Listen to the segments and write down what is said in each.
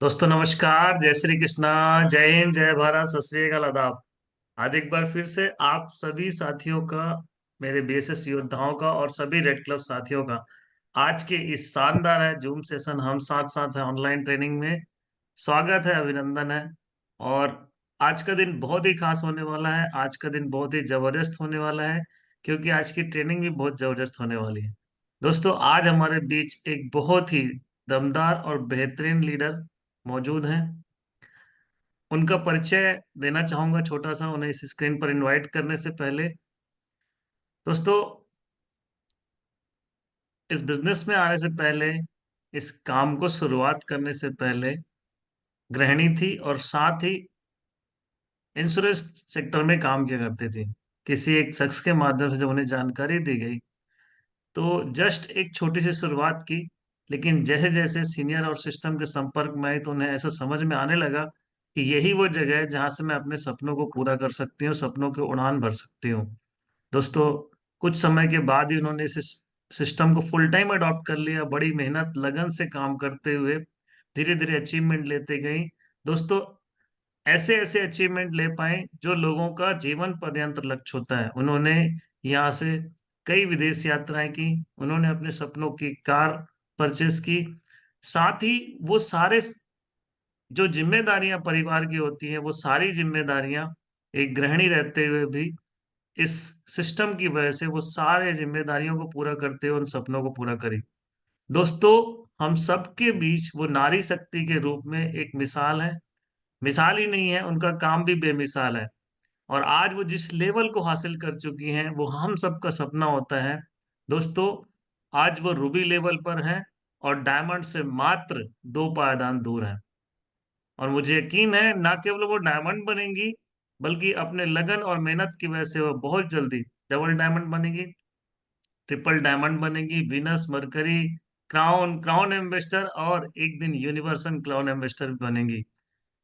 दोस्तों नमस्कार, जय श्री कृष्णा, जय हिंद, जय भारत, सत श्री अकाल, आदाब। आज एक बार फिर से आप सभी साथियों का, मेरे बीएसएस योद्धाओं का और सभी रेड क्लब साथियों का आज के इस शानदार है जूम सेशन हम साथ साथ है ऑनलाइन ट्रेनिंग में स्वागत है, अभिनंदन है। और आज का दिन बहुत ही खास होने वाला है, आज का दिन बहुत ही जबरदस्त होने वाला है, क्योंकि आज की ट्रेनिंग भी बहुत जबरदस्त होने वाली है। दोस्तों आज हमारे बीच एक बहुत ही दमदार और बेहतरीन लीडर मौजूद हैं। उनका परिचय देना चाहूंगा छोटा सा, उन्हें इस स्क्रीन पर इनवाइट करने से पहले। दोस्तों, इस बिजनेस में आने से पहले, इस काम को शुरुआत करने से पहले गृहिणी थी और साथ ही इंश्योरेंस सेक्टर में काम किया करती थी। किसी एक शख्स के माध्यम से जब उन्हें जानकारी दी गई तो जस्ट एक छोटी सी शुरुआत की, लेकिन जैसे जैसे सीनियर और सिस्टम के संपर्क में आई तो उन्हें ऐसा समझ में आने लगा कि यही वो जगह है जहां से मैं अपने सपनों को पूरा कर सकती हूँ, सपनों की उड़ान भर सकती हूँ। दोस्तों, कुछ समय के बाद ही उन्होंने इस सिस्टम को फुल टाइम अडॉप्ट कर लिया, बड़ी मेहनत लगन से काम करते हुए धीरे धीरे अचीवमेंट लेते गई। दोस्तों, ऐसे ऐसे अचीवमेंट ले पाए जो लोगों का जीवन पर्यंत लक्ष्य होता है। उन्होंने यहाँ से कई विदेश यात्राएं की, उन्होंने अपने सपनों की कार परचेस की, साथ ही वो सारे जो जिम्मेदारियां परिवार की होती हैं वो सारी जिम्मेदारियां एक गृहिणी रहते हुए भी इस सिस्टम की वजह से वो सारे जिम्मेदारियों को पूरा करते हुए उन सपनों को पूरा करी। दोस्तों, हम सबके बीच वो नारी शक्ति के रूप में एक मिसाल है। मिसाल ही नहीं है, उनका काम भी बेमिसाल है। और आज वो जिस लेवल को हासिल कर चुकी हैं वो हम सबका सपना होता है। दोस्तों, आज वो रूबी लेवल पर हैं और डायमंड से मात्र 2 पायदान दूर हैं। और मुझे यकीन है ना केवल वो डायमंड बनेंगी, बल्कि अपने लगन और मेहनत की वजह से वो बहुत जल्दी डबल डायमंड बनेगी, ट्रिपल डायमंड बनेगी, Venus, mercury, crown, crown ambassador और एक दिन यूनिवर्सल क्राउन एम्बेसडर भी बनेंगी।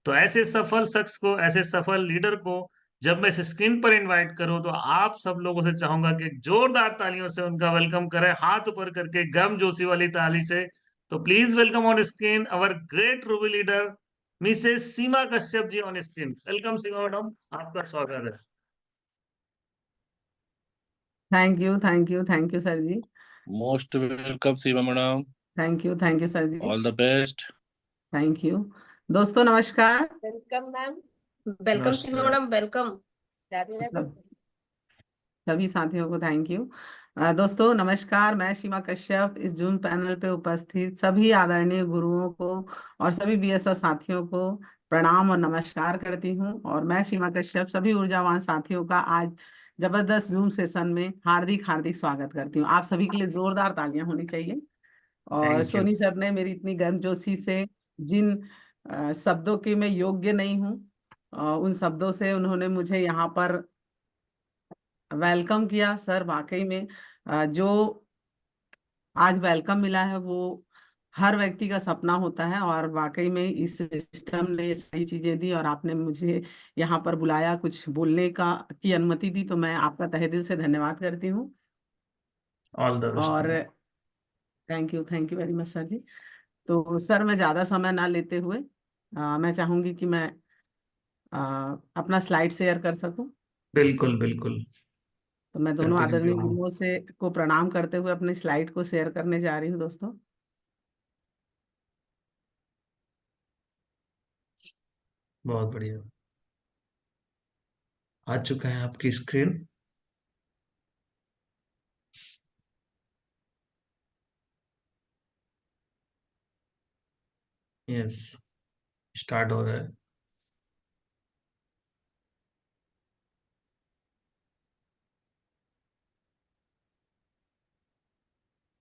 तो ऐसे सफल शख्स को, ऐसे सफल लीडर को जब मैं इस स्क्रीन पर इनवाइट करूं तो आप सब लोगों से चाहूंगा कि जोरदार तालियों से उनका वेलकम करें, हाथ ऊपर करके गम जोशी वाली ताली से। तो please welcome on screen our great ruby leader Mrs Seema Kashyap ji on screen. Welcome Seema madam, आपका स्वागत है। Thank you sir ji. Most welcome Seema madam. Thank you sir ji. All the best. Thank you. दोस्तों नमस्कार। Welcome ma'am. वेलकम सीमा नमस्कार। Madam, welcome. राधे राधे। सब सभी साथियों को थैंक यू। दोस्तों नमस्कार, मैं सीमा कश्यप इस जूम पैनल पे उपस्थित सभी आदरणीय गुरुओं को और सभी बीएसएस साथियों को प्रणाम और नमस्कार करती हूँ। और मैं सीमा कश्यप सभी ऊर्जावान साथियों का आज जबरदस्त जूम सेशन में हार्दिक हार्दिक स्वागत करती हूँ। आप सभी के लिए जोरदार तालियां होनी चाहिए। और थैंक यू। सोनी सर ने मेरी इतनी गर्मजोशी से जिन शब्दों के मैं योग्य नहीं हूँ, उन शब्दों से उन्होंने मुझे यहाँ पर वेलकम किया। सर वाकई में जो आज वेलकम मिला है वो हर व्यक्ति का सपना होता है। और वाकई में इस सिस्टम ने सही चीजें दी और आपने मुझे यहाँ पर बुलाया, कुछ बोलने का की अनुमति दी, तो मैं आपका तहे दिल से धन्यवाद करती हूँ। All the best. और thank you very much sir ji. तो सर मैं ज्यादा समय ना लेते हुए मैं चाहूंगी कि मैं अपना स्लाइड शेयर कर सकूं। बिल्कुल बिल्कुल। तो मैं दोनों कंटिन्यू आदरणीय कीजिए। गुरुओं से को प्रणाम करते हुए अपनी स्लाइड को शेयर करने जा रही हूँ दोस्तों। बहुत बढ़िया, आ चुका है आपकी स्क्रीन। यस, स्टार्ट हो रहा है।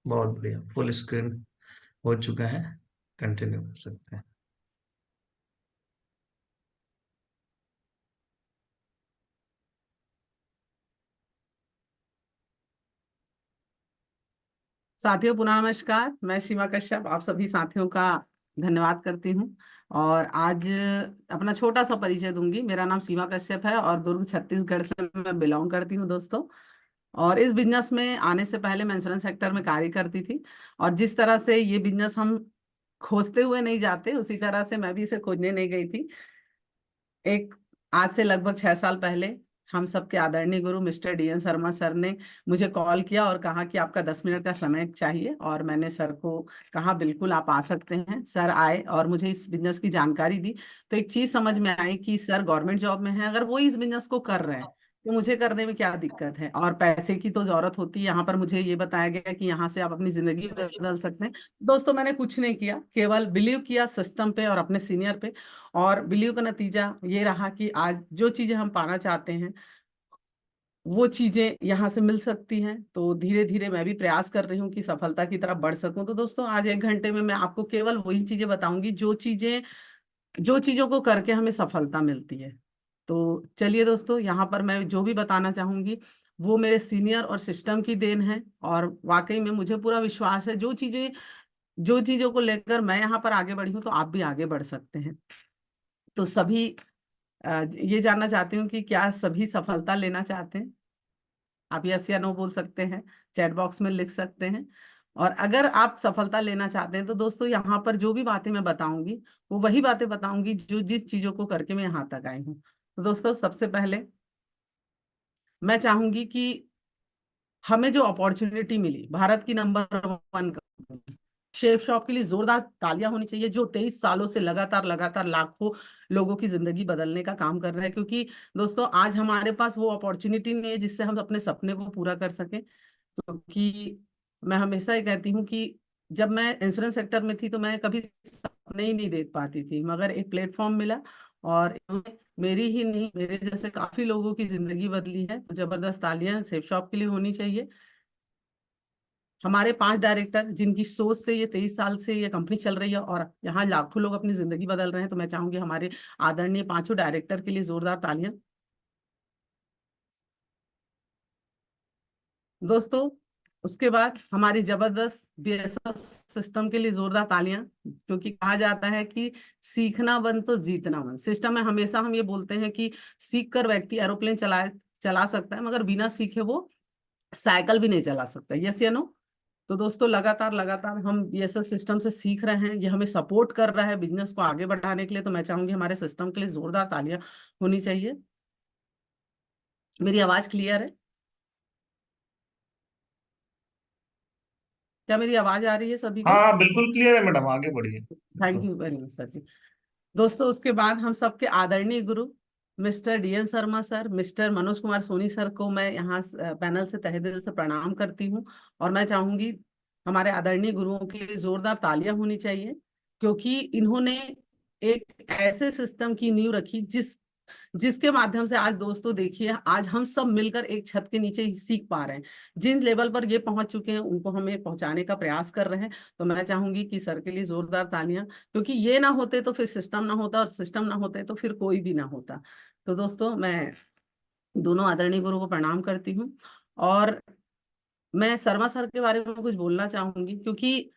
बहुत बढ़िया, फुल स्क्रीन हो चुका है, कंटिन्यू कर सकते हैं। साथियों पुनः नमस्कार, मैं सीमा कश्यप आप सभी साथियों का धन्यवाद करती हूँ। और आज अपना छोटा सा परिचय दूंगी। मेरा नाम सीमा कश्यप है और दुर्ग छत्तीसगढ़ से मैं बिलोंग करती हूँ दोस्तों। और इस बिजनेस में आने से पहले मैं इंश्योरेंस सेक्टर में कार्य करती थी। और जिस तरह से ये बिजनेस हम खोजते हुए नहीं जाते, उसी तरह से मैं भी इसे खोजने नहीं गई थी। एक आज से लगभग 6 साल पहले हम सबके आदरणीय गुरु मिस्टर DN शर्मा सर ने मुझे कॉल किया और कहा कि आपका 10 मिनट का समय चाहिए, और मैंने सर को कहा बिल्कुल आप आ सकते हैं। सर आए और मुझे इस बिजनेस की जानकारी दी, तो एक चीज समझ में आई कि सर गवर्नमेंट जॉब में है, अगर वो इस बिजनेस को कर रहे हैं तो मुझे करने में क्या दिक्कत है, और पैसे की तो जरूरत होती है। यहाँ पर मुझे ये बताया गया कि यहाँ से आप अपनी जिंदगी बदल सकते हैं। दोस्तों मैंने कुछ नहीं किया, केवल बिलीव किया सिस्टम पे और अपने सीनियर पे, और बिलीव का नतीजा ये रहा कि आज जो चीजें हम पाना चाहते हैं वो चीजें यहाँ से मिल सकती हैं। तो धीरे धीरे मैं भी प्रयास कर रही हूँ कि सफलता की तरफ बढ़ सकूं। तो दोस्तों आज 1 घंटे में मैं आपको केवल वही चीजें बताऊंगी जो चीजों को करके हमें सफलता मिलती है। तो चलिए दोस्तों, यहाँ पर मैं जो भी बताना चाहूंगी वो मेरे सीनियर और सिस्टम की देन है, और वाकई में मुझे पूरा विश्वास है जो चीजों को लेकर मैं यहाँ पर आगे बढ़ी हूँ तो आप भी आगे बढ़ सकते हैं। तो सभी ये जानना चाहती हूँ कि क्या सभी सफलता लेना चाहते हैं? आप यस या नो बोल सकते हैं, चैट बॉक्स में लिख सकते हैं। और अगर आप सफलता लेना चाहते हैं तो दोस्तों यहाँ पर जो भी बातें मैं बताऊंगी वो वही बातें बताऊंगी जो जिस चीजों को करके मैं यहाँ तक आई हूँ। तो दोस्तों सबसे पहले मैं चाहूंगी कि हमें जो अपॉर्चुनिटी मिली, भारत की नंबर 1 कंपनी शेफ शॉप के लिए जोरदार तालियां होनी चाहिए, जो 23 सालों से लगातार लगातार लाखों लोगों की जिंदगी बदलने का काम कर रहे हैं। क्योंकि दोस्तों आज हमारे पास वो अपॉर्चुनिटी नहीं है जिससे हम अपने सपने को पूरा कर सकें। क्योंकि मैं हमेशा ये कहती हूँ कि जब मैं इंश्योरेंस सेक्टर में थी तो मैं कभी सपने ही नहीं देख पाती थी, मगर एक प्लेटफॉर्म मिला और मेरी ही नहीं मेरे जैसे काफी लोगों की जिंदगी बदली है। तो जबरदस्त तालियां सेफ शॉप के लिए होनी चाहिए। हमारे 5 डायरेक्टर जिनकी सोच से ये 23 साल से ये कंपनी चल रही है और यहाँ लाखों लोग अपनी जिंदगी बदल रहे हैं, तो मैं चाहूंगी हमारे आदरणीय 5 डायरेक्टर के लिए जोरदार तालियां। दोस्तों उसके बाद हमारी जबरदस्त BSS सिस्टम के लिए जोरदार तालियां, क्योंकि कहा जाता है कि सीखना बन तो जीतना बन। सिस्टम में हमेशा हम ये बोलते हैं कि सीख कर व्यक्ति एरोप्लेन चला सकता है, मगर बिना सीखे वो साइकिल भी नहीं चला सकता। यस या नो? तो दोस्तों लगातार लगातार हम BSS सिस्टम से सीख रहे हैं, ये हमें सपोर्ट कर रहा है बिजनेस को आगे बढ़ाने के लिए। तो मैं चाहूंगी हमारे सिस्टम के लिए जोरदार तालियां होनी चाहिए। मेरी आवाज क्लियर है? क्या मेरी आवाज आ रही है सभी हाँ को? हाँ, बिल्कुल क्लियर है मैडम, आगे बढ़िए। Thank you very much sir ji. दोस्तों उसके बाद हम सबके आदरणीय गुरु mister DN Sharma sir, mister Manoj Kumar Soni sir को मैं यहाँ पैनल से तहे दिल से प्रणाम करती हूँ। और मैं चाहूंगी हमारे आदरणीय गुरुओं के लिए जोरदार तालियां होनी चाहिए, क्योंकि इन्होंने एक ऐसे सिस्टम की नींव रखी जिसके माध्यम से आज दोस्तों देखिए आज हम सब मिलकर एक छत के नीचे ही सीख पा रहे हैं। जिन लेवल पर ये पहुंच चुके हैं उनको हमें पहुंचाने का प्रयास कर रहे हैं। तो मैं चाहूंगी कि सर के लिए जोरदार तालियां, क्योंकि ये ना होते तो फिर सिस्टम ना होता, और सिस्टम ना होते तो फिर कोई भी ना होता। तो दोस्तों मैं दोनों आदरणीय गुरु को प्रणाम करती हूँ। और मैं शर्मा सर के बारे में कुछ बोलना चाहूंगी, क्योंकि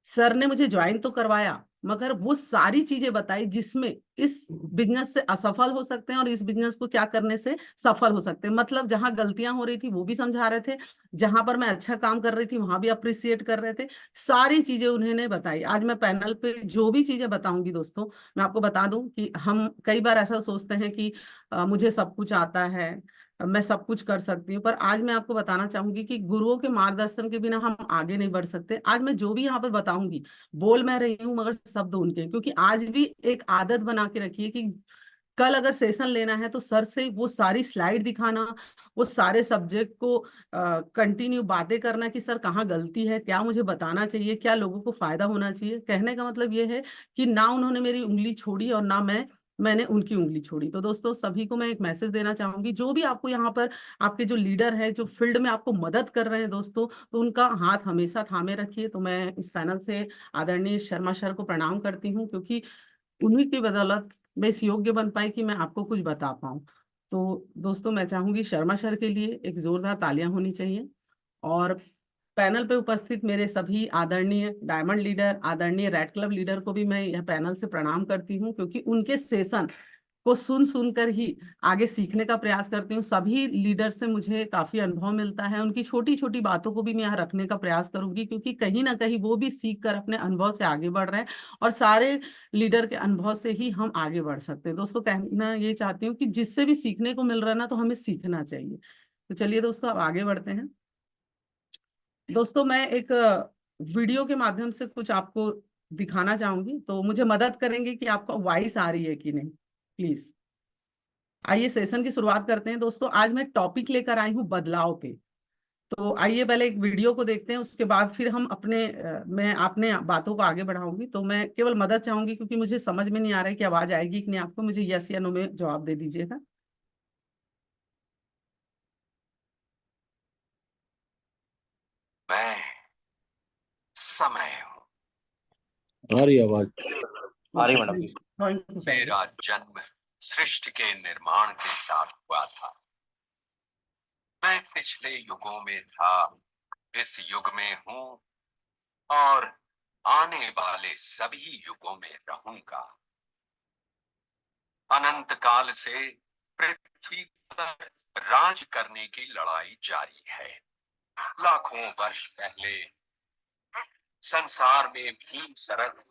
सर ने मुझे ज्वाइन तो करवाया मगर वो सारी चीजें बताई जिसमें इस बिजनेस से असफल हो सकते हैं और इस बिजनेस को क्या करने से सफल हो सकते हैं। मतलब जहां गलतियां हो रही थी वो भी समझा रहे थे, जहां पर मैं अच्छा काम कर रही थी वहां भी अप्रिसिएट कर रहे थे। सारी चीजें उन्होंने बताई। आज मैं पैनल पे जो भी चीजें बताऊंगी दोस्तों, मैं आपको बता दूं कि हम कई बार ऐसा सोचते हैं कि मुझे सब कुछ आता है, मैं सब कुछ कर सकती हूँ, पर आज मैं आपको बताना चाहूंगी कि गुरुओं के मार्गदर्शन के बिना हम आगे नहीं बढ़ सकते। आज मैं जो भी यहाँ पर बताऊंगी बोल मैं रही हूँ मगर शब्द उनके हैं, क्योंकि आज भी एक आदत बना के रखिए कि कल अगर सेशन लेना है तो सर से वो सारी स्लाइड दिखाना, वो सारे सब्जेक्ट को कंटिन्यू बातें करना कि सर कहाँ गलती है, क्या मुझे बताना चाहिए, क्या लोगों को फायदा होना चाहिए। कहने का मतलब ये है कि ना उन्होंने मेरी उंगली छोड़ी और ना मैंने उनकी उंगली छोड़ी। तो दोस्तों सभी को मैं एक मैसेज देना चाहूंगी, जो भी आपको यहाँ पर आपके जो लीडर है जो फील्ड में आपको मदद कर रहे हैं दोस्तों, तो उनका हाथ हमेशा थामे रखिए। तो मैं इस पैनल से आदरणीय शर्मा सर को प्रणाम करती हूँ, क्योंकि उन्हीं की बदौलत मैं इस योग्य बन पाई कि मैं आपको कुछ बता पाऊँ। तो दोस्तों मैं चाहूंगी शर्मा सर के लिए एक जोरदार तालियां होनी चाहिए। और पैनल पे उपस्थित मेरे सभी आदरणीय डायमंड लीडर, आदरणीय रेड क्लब लीडर को भी मैं यह पैनल से प्रणाम करती हूँ, क्योंकि उनके सेशन को सुन सुन कर ही आगे सीखने का प्रयास करती हूँ। सभी लीडर से मुझे काफी अनुभव मिलता है, उनकी छोटी छोटी बातों को भी मैं यहाँ रखने का प्रयास करूंगी, क्योंकि कहीं ना कहीं वो भी सीख कर अपने अनुभव से आगे बढ़ रहे हैं, और सारे लीडर के अनुभव से ही हम आगे बढ़ सकते हैं। दोस्तों, कहना ये चाहती हूँ कि जिससे भी सीखने को मिल रहा है ना, तो हमें सीखना चाहिए। तो चलिए दोस्तों, अब आगे बढ़ते हैं। दोस्तों, मैं एक वीडियो के माध्यम से कुछ आपको दिखाना चाहूंगी, तो मुझे मदद करेंगे कि आपको वॉइस आ रही है कि नहीं, प्लीज। आइए सेशन की शुरुआत करते हैं। दोस्तों, आज मैं टॉपिक लेकर आई हूँ बदलाव पे। तो आइए पहले एक वीडियो को देखते हैं, उसके बाद फिर हम मैं अपने बातों को आगे बढ़ाऊंगी। तो मैं केवल मदद चाहूंगी, क्योंकि मुझे समझ में नहीं आ रहा है कि आवाज आएगी कि नहीं आपको। मुझे यस या नो में जवाब दे दीजिएगा। मैं समय हूँ। आ रही आवाज? आ रही मैडम। Thank you sir. मेरा जन्म सृष्टि के निर्माण के साथ हुआ था। मैं पिछले युगों में था, इस युग में हूँ और आने वाले सभी युगों में रहूंगा। अनंत काल से पृथ्वी पर राज करने की लड़ाई जारी है। लाखों वर्ष पहले संसार में भीम सरक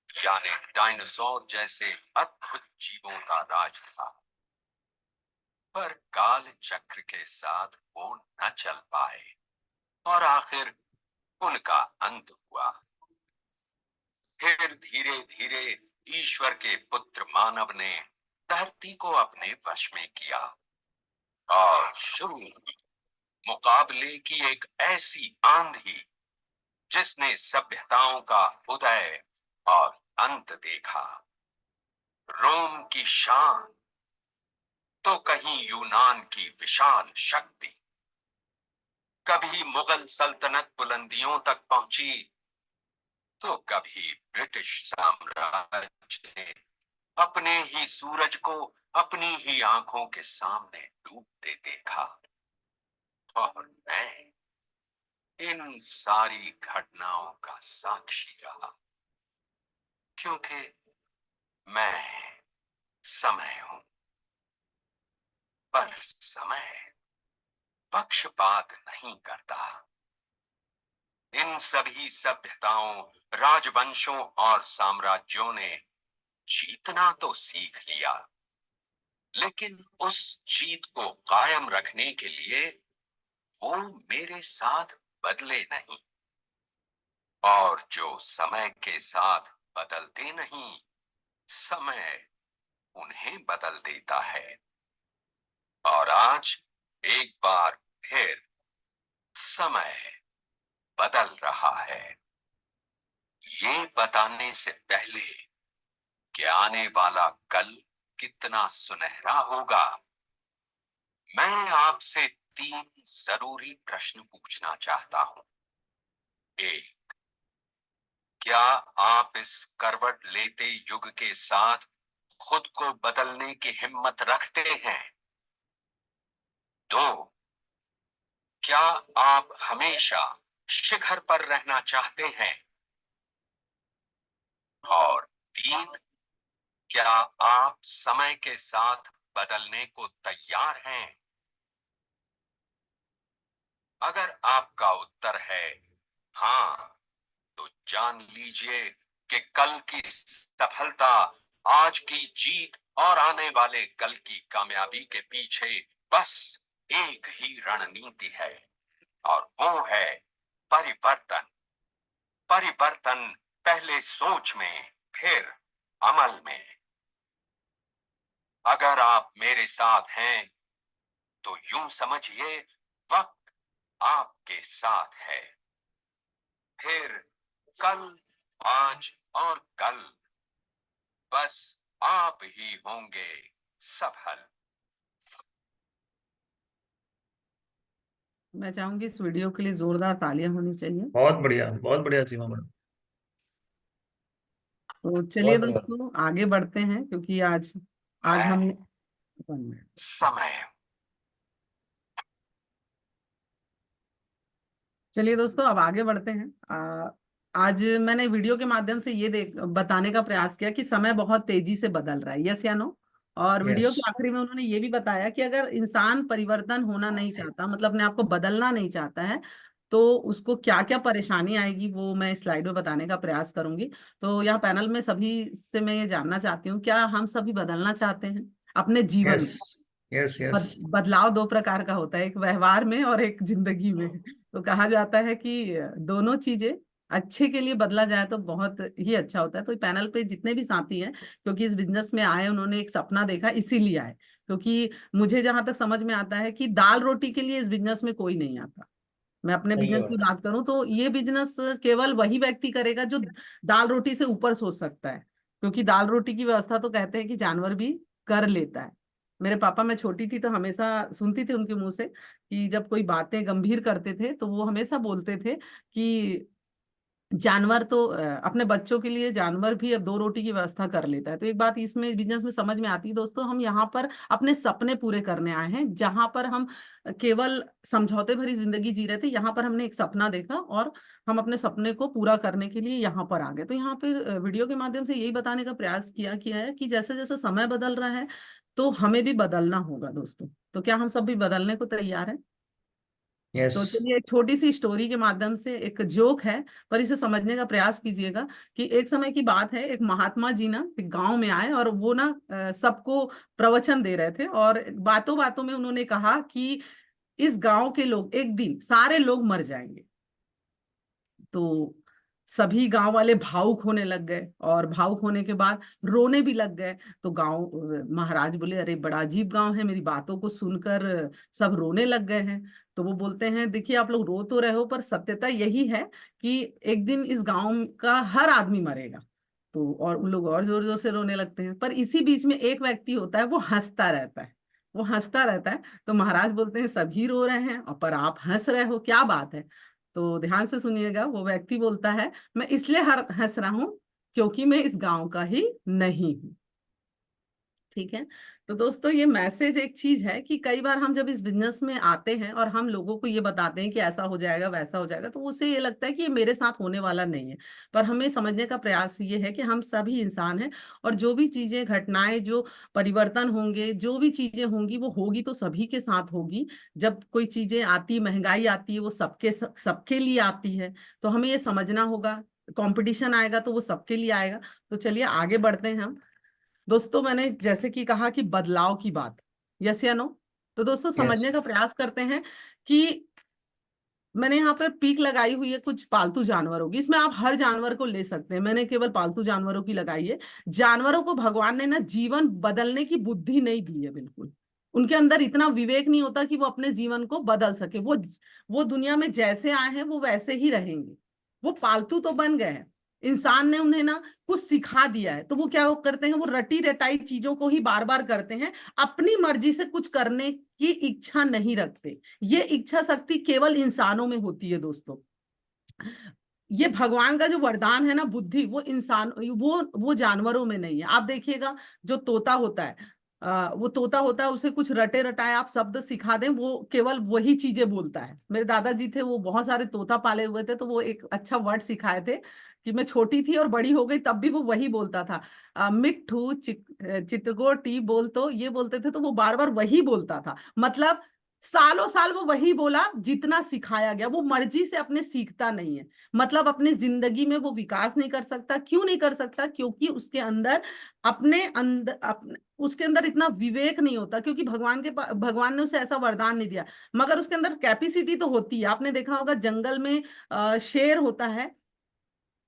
यानी डायनासोर जैसे अद्भुत जीवों का राज था, पर काल चक्र के साथ वो न चल पाए और आखिर उनका अंत हुआ। फिर धीरे धीरे ईश्वर के पुत्र मानव ने धरती को अपने वश में किया और शुरू हुई मुकाबले की एक ऐसी आंधी जिसने सभ्यताओं का उदय और अंत देखा। रोम की शान तो कहीं यूनान की विशाल शक्ति। कभी मुगल सल्तनत बुलंदियों तक पहुंची तो कभी ब्रिटिश साम्राज्य ने अपने ही सूरज को अपनी ही आंखों के सामने डूबते देखा। और मैं इन सारी घटनाओं का साक्षी रहा, क्योंकि मैं समय हूं। पर समय पक्षपात नहीं करता। इन सभी सभ्यताओं, राजवंशों और साम्राज्यों ने जीतना तो सीख लिया, लेकिन उस जीत को कायम रखने के लिए वो मेरे साथ बदले नहीं। और जो समय के साथ बदलते नहीं, समय उन्हें बदल देता है। और आज एक बार फिर समय बदल रहा है। ये बताने से पहले कि आने वाला कल कितना सुनहरा होगा, मैं आपसे 3 जरूरी प्रश्न पूछना चाहता हूं। एक, क्या आप इस करवट लेते युग के साथ खुद को बदलने की हिम्मत रखते हैं? 2, क्या आप हमेशा शिखर पर रहना चाहते हैं? और 3, क्या आप समय के साथ बदलने को तैयार हैं? अगर आपका उत्तर है हाँ, तो जान लीजिए कि कल की सफलता, आज की जीत और आने वाले कल की कामयाबी के पीछे बस एक ही रणनीति है, और वो है परिवर्तन। परिवर्तन पहले सोच में, फिर अमल में। अगर आप मेरे साथ हैं तो यूं समझिए वक्त आपके साथ है। फिर कल, आज और कल बस आप ही होंगे सफल। मैं चाहूंगी इस वीडियो के लिए जोरदार तालियां होनी चाहिए। बहुत बढ़िया सीमा मैडम। तो चलिए बहुत बढ़िया। दोस्तों, आगे बढ़ते हैं, क्योंकि आज आज मैं हम 1 मिनट। समय। चलिए दोस्तों, अब आगे बढ़ते हैं। आज मैंने वीडियो के माध्यम से ये बताने का प्रयास किया कि समय बहुत तेजी से बदल रहा है। यस या नो? और वीडियो के यस। आखिरी में उन्होंने ये भी बताया कि अगर इंसान परिवर्तन होना नहीं चाहता, मतलब अपने आप को बदलना नहीं चाहता है, तो उसको क्या क्या परेशानी आएगी वो मैं स्लाइड में बताने का प्रयास करूंगी। तो यहाँ पैनल में सभी से मैं ये जानना चाहती हूँ, क्या हम सभी बदलना चाहते हैं अपने जीवन यस। में? यस। यस। बदलाव दो प्रकार का होता है, एक व्यवहार में और एक जिंदगी में। तो कहा जाता है कि दोनों चीजें अच्छे के लिए बदला जाए तो बहुत ही अच्छा होता है। तो पैनल पे जितने भी साथी हैं, क्योंकि इस बिजनेस में आए, उन्होंने एक सपना देखा इसीलिए आए। क्योंकि मुझे जहां तक समझ में आता है कि दाल रोटी के लिए इस बिजनेस में कोई नहीं आता। मैं अपने सही बिजनेस की बात। बात करूं तो ये बिजनेस केवल वही व्यक्ति करेगा जो दाल रोटी से ऊपर सोच सकता है। क्योंकि दाल रोटी की व्यवस्था तो कहते हैं कि जानवर भी कर लेता है। मेरे पापा, मैं छोटी थी तो हमेशा सुनती थी उनके मुंह से कि जब कोई बातें गंभीर करते थे तो वो हमेशा बोलते थे कि जानवर तो अपने बच्चों के लिए जानवर भी अब दो रोटी की व्यवस्था कर लेता है। तो एक बात इसमें बिजनेस में समझ में आती है दोस्तों, हम यहाँ पर अपने सपने पूरे करने आए हैं। जहां पर हम केवल समझौते भरी जिंदगी जी रहे थे, यहाँ पर हमने एक सपना देखा और हम अपने सपने को पूरा करने के लिए यहाँ पर आ गए। तो यहाँ पर वीडियो के माध्यम से यही बताने का प्रयास किया है कि जैसे जैसे समय बदल रहा है तो हमें भी बदलना होगा दोस्तों। तो क्या हम सब भी बदलने को तैयार हैं? यस। तो चलिए एक छोटी सी स्टोरी के माध्यम से, एक जोक है पर इसे समझने का प्रयास कीजिएगा। कि एक समय की बात है, एक महात्मा जी ना एक गांव में आए और वो ना सबको प्रवचन दे रहे थे। और बातों बातों में उन्होंने कहा कि इस गांव के लोग एक दिन सारे लोग मर जाएंगे। तो सभी गांव वाले भावुक होने लग गए और भावुक होने के बाद रोने भी लग गए। तो गांव महाराज बोले, अरे बड़ा अजीब गांव है, मेरी बातों को सुनकर सब रोने लग गए हैं। तो वो बोलते हैं, देखिए आप लोग रो तो रहे हो पर सत्यता यही है कि एक दिन इस गांव का हर आदमी मरेगा। तो और उन लोग और जोर जोर से रोने लगते हैं। पर इसी बीच में एक व्यक्ति होता है, वो हंसता रहता है। वो हंसता रहता है। तो महाराज बोलते हैं, सभी रो रहे हैं और पर आप हंस रहे हो, क्या बात है? तो ध्यान से सुनिएगा। वो व्यक्ति बोलता है, मैं इसलिए हंस रहा हूं क्योंकि मैं इस गांव का ही नहीं हूं। ठीक है। तो दोस्तों ये मैसेज एक चीज है कि कई बार हम जब इस बिजनेस में आते हैं और हम लोगों को ये बताते हैं कि ऐसा हो जाएगा वैसा हो जाएगा, तो उसे ये लगता है कि ये मेरे साथ होने वाला नहीं है। पर हमें समझने का प्रयास ये है कि हम सभी इंसान हैं और जो भी चीजें, घटनाएं, जो परिवर्तन होंगे, जो भी चीजें होंगी, वो होगी तो सभी के साथ होगी। जब कोई चीजें आती, महंगाई आती है, वो सबके लिए आती है। तो हमें ये समझना होगा। कंपटीशन आएगा तो वो सबके लिए आएगा। तो चलिए आगे बढ़ते हैं हम। दोस्तों मैंने जैसे कि कहा कि बदलाव की बात, यस या नो? तो दोस्तों यस। समझने का प्रयास करते हैं कि मैंने यहाँ पर पीक लगाई हुई है कुछ पालतू जानवरों की। इसमें आप हर जानवर को ले सकते हैं, मैंने केवल पालतू जानवरों की लगाई है। जानवरों को भगवान ने ना जीवन बदलने की बुद्धि नहीं दी है बिल्कुल। उनके अंदर इतना विवेक नहीं होता कि वो अपने जीवन को बदल सके। वो दुनिया में जैसे आए हैं वो वैसे ही रहेंगे। वो पालतू तो बन गए हैं, इंसान ने उन्हें ना कुछ सिखा दिया है, तो वो क्या करते हैं, वो रटी रटाई चीजों को ही बार बार करते हैं। अपनी मर्जी से कुछ करने की इच्छा नहीं रखते। ये इच्छा शक्ति केवल इंसानों में होती है दोस्तों। ये भगवान का जो वरदान है ना, बुद्धि, वो इंसान, वो जानवरों में नहीं है। आप देखिएगा, जो तोता होता है, वो तोता होता है, उसे कुछ रटे रटाए आप शब्द सिखा दें, वो केवल वही चीजें बोलता है। मेरे दादाजी थे, वो बहुत सारे तोता पाले हुए थे, तो वो एक अच्छा वर्ड सिखाए थे कि मैं छोटी थी और बड़ी हो गई तब भी वो वही बोलता था। मिट्ठू चितगोटी बोल, तो ये बोलते थे, तो वो बार बार वही बोलता था। मतलब सालों साल वो वही बोला जितना सिखाया गया। वो मर्जी से अपने सीखता नहीं है। मतलब अपनी जिंदगी में वो विकास नहीं कर सकता। क्यों नहीं कर सकता? क्योंकि उसके अंदर उसके अंदर इतना विवेक नहीं होता। क्योंकि भगवान ने उसे ऐसा वरदान नहीं दिया। मगर उसके अंदर कैपेसिटी तो होती है। आपने देखा होगा जंगल में शेर होता है,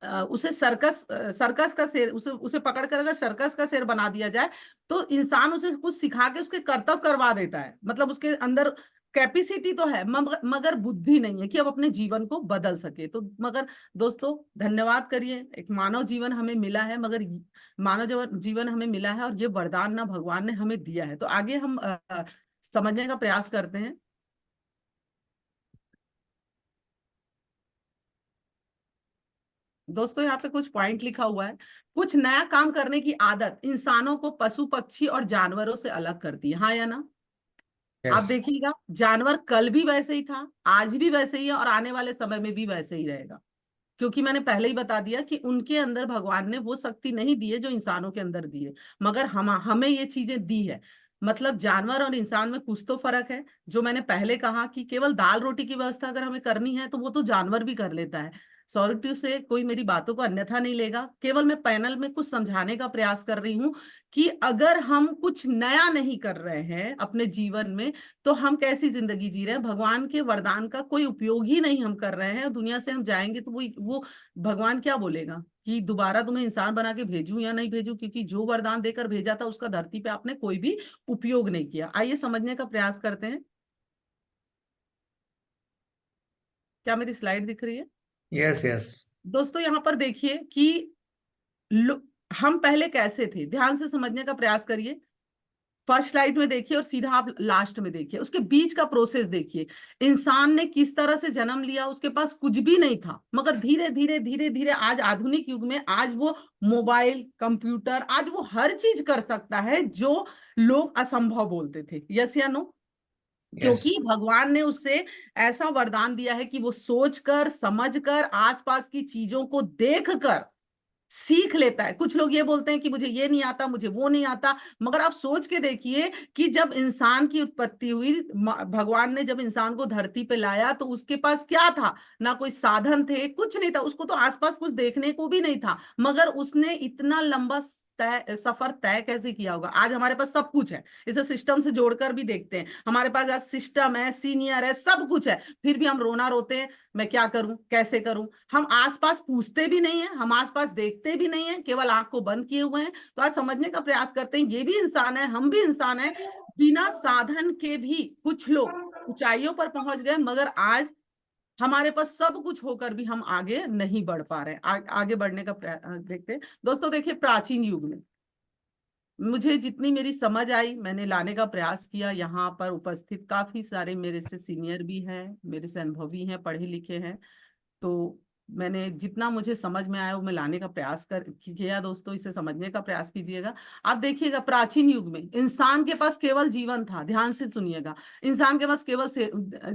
उसे सर्कस का शेर, उसे उसे पकड़ कर अगर सर्कस का शेर बना दिया जाए तो इंसान उसे कुछ सिखा के उसके कर्तव्य करवा देता है। मतलब उसके अंदर कैपेसिटी तो है मगर बुद्धि नहीं है कि अब अपने जीवन को बदल सके। तो मगर दोस्तों धन्यवाद करिए, एक मानव जीवन हमें मिला है। मगर जीवन हमें मिला है और ये वरदान ना भगवान ने हमें दिया है। तो आगे हम समझने का प्रयास करते हैं। दोस्तों यहाँ पे कुछ पॉइंट लिखा हुआ है। कुछ नया काम करने की आदत इंसानों को पशु पक्षी और जानवरों से अलग करती है, हाँ या ना? आप यस। देखिएगा, जानवर कल भी वैसे ही था, आज भी वैसे ही है और आने वाले समय में भी वैसे ही रहेगा। क्योंकि मैंने पहले ही बता दिया कि उनके अंदर भगवान ने वो शक्ति नहीं दी है जो इंसानों के अंदर दी है, मगर हमें ये चीजें दी है। मतलब जानवर और इंसान में कुछ तो फर्क है। जो मैंने पहले कहा कि केवल दाल रोटी की व्यवस्था अगर हमें करनी है तो वो तो जानवर भी कर लेता है। सॉरी टू से कोई मेरी बातों को अन्यथा नहीं लेगा, केवल मैं पैनल में कुछ समझाने का प्रयास कर रही हूँ कि अगर हम कुछ नया नहीं कर रहे हैं अपने जीवन में तो हम कैसी जिंदगी जी रहे हैं। भगवान के वरदान का कोई उपयोग ही नहीं हम कर रहे हैं। दुनिया से हम जाएंगे तो वो भगवान क्या बोलेगा कि दोबारा तुम्हें इंसान बना के भेजूं या नहीं भेजूं, क्योंकि जो वरदान देकर भेजा था उसका धरती पे आपने कोई भी उपयोग नहीं किया। आइए समझने का प्रयास करते हैं। क्या मेरी स्लाइड दिख रही है? Yes yes. दोस्तों यहाँ पर देखिए कि हम पहले कैसे थे, ध्यान से समझने का प्रयास करिए। फर्स्ट स्लाइड में देखिए और सीधा आप लास्ट में देखिए, उसके बीच का प्रोसेस देखिए। इंसान ने किस तरह से जन्म लिया, उसके पास कुछ भी नहीं था, मगर धीरे धीरे धीरे धीरे आज आधुनिक युग में आज वो मोबाइल, कंप्यूटर, आज वो हर चीज कर सकता है जो लोग असंभव बोलते थे। यस या नो? यस क्योंकि भगवान ने उससे ऐसा वरदान दिया है कि वो सोचकर, समझकर, आसपास की चीजों को देखकर सीख लेता है। कुछ लोग ये बोलते हैं कि मुझे ये नहीं आता, मुझे वो नहीं आता, मगर आप सोच के देखिए कि जब इंसान की उत्पत्ति हुई, भगवान ने जब इंसान को धरती पे लाया तो उसके पास क्या था? ना कोई साधन थे, कुछ नहीं था, उसको तो आसपास कुछ देखने को भी नहीं था, मगर उसने इतना लंबा सफर तय कैसे किया होगा। आज हमारे पास सब कुछ है, इसे सिस्टम से जोड़कर भी देखते हैं, हमारे पास आज सिस्टम है, सीनियर है, सब कुछ है, फिर भी हम रोना रोते हैं, मैं क्या करूं, कैसे करूं। हम आसपास पूछते भी नहीं है, हम आसपास देखते भी नहीं है, केवल आंख को बंद किए हुए हैं। तो आज समझने का प्रयास करते हैं, ये भी इंसान है, हम भी इंसान है। बिना साधन के भी कुछ लोग ऊंचाइयों पर पहुंच गए, मगर आज हमारे पास सब कुछ होकर भी हम आगे नहीं बढ़ पा रहे हैं। आगे बढ़ने का देखते हैं। दोस्तों देखिए, प्राचीन युग में मुझे जितनी मेरी समझ आई मैंने लाने का प्रयास किया। यहाँ पर उपस्थित काफी सारे मेरे से सीनियर भी हैं, मेरे से अनुभवी हैं, पढ़े लिखे हैं, तो मैंने जितना मुझे समझ में आया वो मैं लाने का प्रयास किया। दोस्तों इसे समझने का प्रयास कीजिएगा। आप देखिएगा, प्राचीन युग में इंसान के पास केवल जीवन था। ध्यान से सुनिएगा, इंसान के पास केवल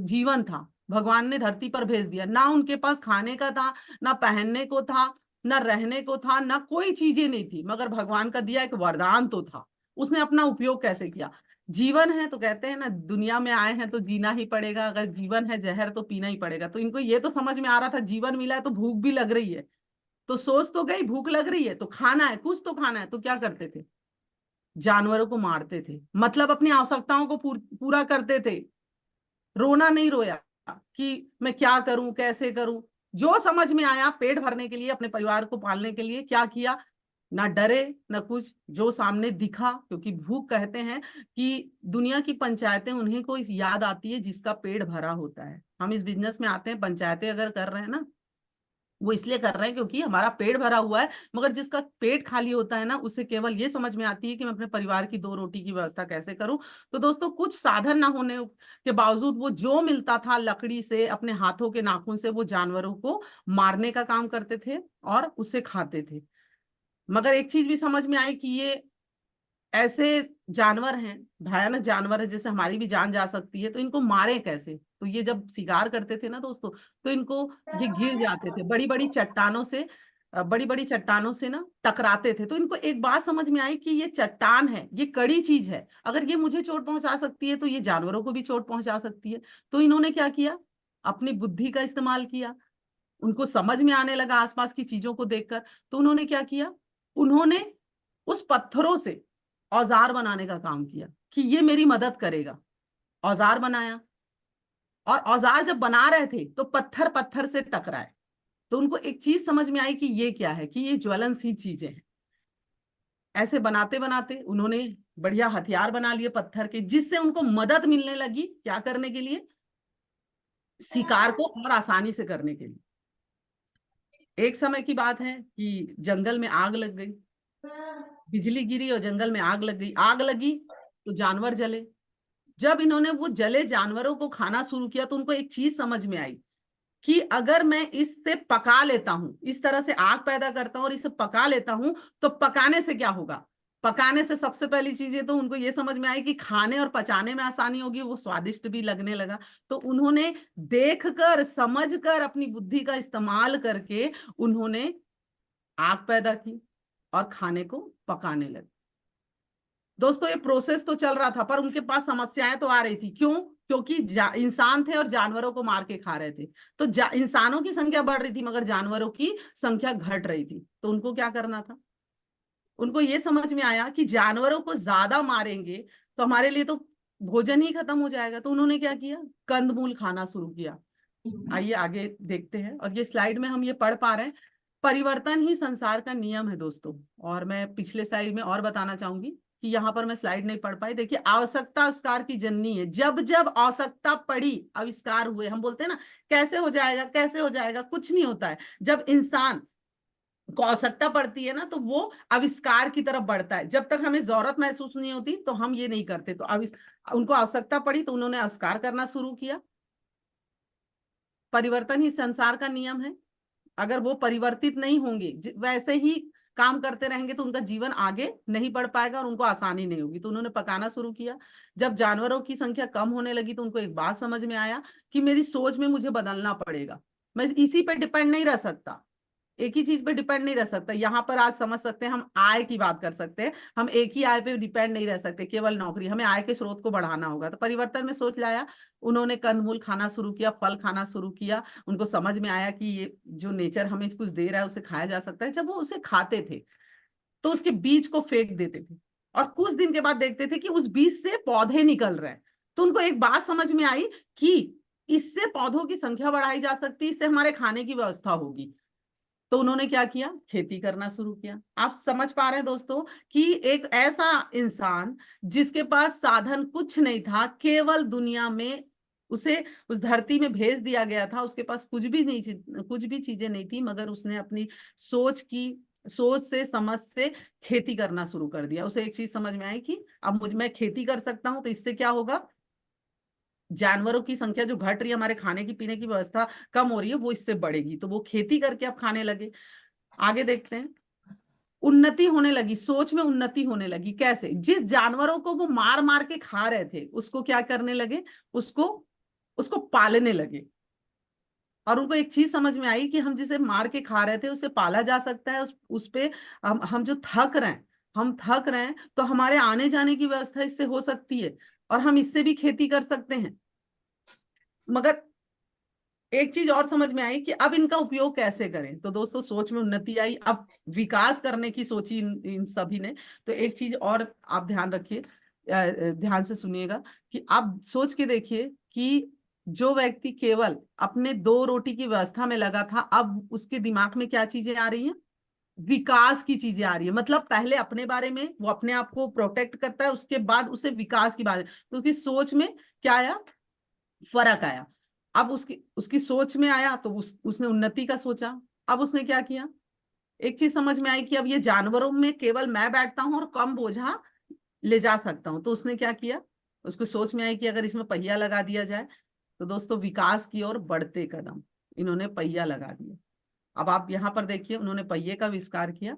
जीवन था। भगवान ने धरती पर भेज दिया, ना उनके पास खाने का था, ना पहनने को था, ना रहने को था, ना कोई चीजें नहीं थी, मगर भगवान का दिया एक वरदान तो था। उसने अपना उपयोग कैसे किया? जीवन है तो कहते हैं ना, दुनिया में आए हैं तो जीना ही पड़ेगा, अगर जीवन है जहर तो पीना ही पड़ेगा। तो इनको ये तो समझ में आ रहा था जीवन मिला है तो भूख भी लग रही है, तो सोच तो गई भूख लग रही है तो खाना है, कुछ तो खाना है। तो क्या करते थे? जानवरों को मारते थे, मतलब अपनी आवश्यकताओं को पूरा करते थे। रोना नहीं रोया कि मैं क्या करूं, कैसे करूं। जो समझ में आया, पेट भरने के लिए, अपने परिवार को पालने के लिए क्या किया? ना डरे ना कुछ, जो सामने दिखा। क्योंकि भूख, कहते हैं कि दुनिया की पंचायतें उन्हीं को याद आती है जिसका पेट भरा होता है। हम इस बिजनेस में आते हैं, पंचायतें अगर कर रहे हैं ना, वो इसलिए कर रहे हैं क्योंकि हमारा पेट भरा हुआ है, मगर जिसका पेट खाली होता है ना, उसे केवल ये समझ में आती है कि मैं अपने परिवार की दो रोटी की व्यवस्था कैसे करूं। तो दोस्तों, कुछ साधन ना होने के बावजूद वो जो मिलता था लकड़ी से, अपने हाथों के नाखून से, वो जानवरों को मारने का काम करते थे और उसे खाते थे। मगर एक चीज भी समझ में आई कि ये ऐसे जानवर हैं, भयानक जानवर है, जैसे हमारी भी जान जा सकती है, तो इनको मारे कैसे? तो ये जब शिकार करते थे ना दोस्तों, तो इनको ये गिर जाते थे बड़ी बड़ी चट्टानों से, बड़ी बड़ी चट्टानों से ना टकराते थे। तो इनको एक बात समझ में आई कि ये चट्टान है, ये कड़ी चीज है, अगर ये मुझे चोट पहुंचा सकती है तो ये जानवरों को भी चोट पहुंचा सकती है। तो इन्होंने क्या किया? अपनी बुद्धि का इस्तेमाल किया। उनको समझ में आने लगा आसपास की चीजों को देखकर, तो उन्होंने क्या किया? उन्होंने उस पत्थरों से औजार बनाने का काम किया कि ये मेरी मदद करेगा। औजार बनाया, और औजार जब बना रहे थे तो पत्थर पत्थर से टकराए। तो उनको एक चीज समझ में आई कि ये क्या है, कि ये ज्वलनशील चीजें हैं। ऐसे बनाते बनाते उन्होंने बढ़िया हथियार बना लिए पत्थर के, जिससे उनको मदद मिलने लगी क्या करने के लिए? शिकार को और आसानी से करने के लिए। एक समय की बात है कि जंगल में आग लग गई, बिजली गिरी और जंगल में आग लग गई। आग लगी तो जानवर जले। जब इन्होंने वो जले जानवरों को खाना शुरू किया तो उनको एक चीज समझ में आई कि अगर मैं इससे पका लेता हूं, इस तरह से आग पैदा करता हूं और इसे पका लेता हूं, तो पकाने से क्या होगा? पकाने से सबसे पहली चीजें तो उनको ये समझ में आई कि खाने और पचाने में आसानी होगी, वो स्वादिष्ट भी लगने लगा। तो उन्होंने देखकर समझकर अपनी बुद्धि का इस्तेमाल करके उन्होंने आग पैदा की और खाने को पकाने लगे। दोस्तों ये प्रोसेस तो चल रहा था, पर उनके पास समस्याएं तो आ रही थी। क्यों? क्योंकि इंसान थे और जानवरों को मार के खा रहे थे। तो इंसानों की संख्या बढ़ रही थी मगर जानवरों की संख्या घट रही थी। तो उनको क्या करना था? उनको ये समझ में आया कि जानवरों को ज्यादा मारेंगे तो हमारे लिए तो भोजन ही खत्म हो जाएगा। तो उन्होंने क्या किया? कंदमूल खाना शुरू किया। आइए आगे देखते हैं। और ये स्लाइड में हम ये पढ़ पा रहे हैं, परिवर्तन ही संसार का नियम है दोस्तों। और मैं पिछले स्लाइड में और बताना चाहूंगी कि यहाँ पर मैं स्लाइड नहीं पढ़ पाई। देखिए, आवश्यकता आविष्कार की जननी है। जब जब आवश्यकता पड़ी आविष्कार हुए। हम बोलते हैं ना कैसे हो जाएगा, कैसे हो जाएगा, कुछ नहीं होता है। जब इंसान को आवश्यकता पड़ती है ना तो वो आविष्कार की तरफ बढ़ता है। जब तक हमें जरूरत महसूस नहीं होती तो हम ये नहीं करते। तो उनको आवश्यकता पड़ी तो उन्होंने आविष्कार करना शुरू किया। परिवर्तन ही संसार का नियम है। अगर वो परिवर्तित नहीं होंगे, वैसे ही काम करते रहेंगे, तो उनका जीवन आगे नहीं बढ़ पाएगा और उनको आसानी नहीं होगी। तो उन्होंने पकाना शुरू किया। जब जानवरों की संख्या कम होने लगी तो उनको एक बात समझ में आया कि मेरी सोच में मुझे बदलना पड़ेगा। मैं इसी पे डिपेंड नहीं रह सकता, एक ही चीज पे डिपेंड नहीं रह सकता। यहाँ पर आज समझ सकते हैं, हम आय की बात कर सकते हैं। हम एक ही आय पे डिपेंड नहीं रह सकते, केवल नौकरी। हमें आय के स्रोत को बढ़ाना होगा। तो परिवर्तन में सोच लाया। उन्होंने कंदमूल खाना शुरू किया, फल खाना शुरू किया। उनको समझ में आया कि ये जो नेचर हमें कुछ दे रहा है उसे खाया जा सकता है। जब वो उसे खाते थे तो उसके बीज को फेंक देते थे और कुछ दिन के बाद देखते थे कि उस बीज से पौधे निकल रहे हैं। तो उनको एक बात समझ में आई कि इससे पौधों की संख्या बढ़ाई जा सकती है, इससे हमारे खाने की व्यवस्था होगी। तो उन्होंने क्या किया? खेती करना शुरू किया। आप समझ पा रहे हैं दोस्तों कि एक ऐसा इंसान जिसके पास साधन कुछ नहीं था, केवल दुनिया में उसे उस धरती में भेज दिया गया था, उसके पास कुछ भी चीजें नहीं थी, मगर उसने अपनी सोच से, समझ से खेती करना शुरू कर दिया। उसे एक चीज समझ में आई कि अब मैं खेती कर सकता हूं तो इससे क्या होगा? जानवरों की संख्या जो घट रही है, हमारे खाने की पीने की व्यवस्था कम हो रही है, वो इससे बढ़ेगी। तो वो खेती करके अब खाने लगे। आगे देखते हैं। उन्नति होने लगी, सोच में उन्नति होने लगी। कैसे? जिस जानवरों को वो मार मार के खा रहे थे उसको क्या करने लगे? उसको उसको पालने लगे। और उनको एक चीज समझ में आई कि हम जिसे मार के खा रहे थे उसे पाला जा सकता है। उस पे हम जो थक रहे हैं तो हमारे आने जाने की व्यवस्था इससे हो सकती है और हम इससे भी खेती कर सकते हैं। मगर एक चीज और समझ में आई कि अब इनका उपयोग कैसे करें। तो दोस्तों सोच में उन्नति आई, अब विकास करने की सोची इन सभी ने। तो एक चीज और आप ध्यान रखिए, ध्यान से सुनिएगा कि आप सोच के देखिए कि जो व्यक्ति केवल अपने 2 रोटी की व्यवस्था में लगा था, अब उसके दिमाग में क्या चीजें आ रही हैं? विकास की चीजें आ रही है। मतलब पहले अपने बारे में वो अपने आप को प्रोटेक्ट करता है, उसके बाद उसे विकास की बात। तो उसकी सोच में क्या आया? फर्क आया। अब उसकी उसकी सोच में आया तो उसने उन्नति का सोचा। अब उसने क्या किया? एक चीज समझ में आई कि अब ये जानवरों में केवल मैं बैठता हूं और कम बोझा ले जा सकता हूं। तो उसने क्या किया? उसको सोच में आई कि अगर इसमें पहिया लगा दिया जाए। तो दोस्तों विकास की ओर बढ़ते कदम, इन्होंने पहिया लगा दिया। अब आप यहाँ पर देखिए, उन्होंने पहिए का आविष्कार किया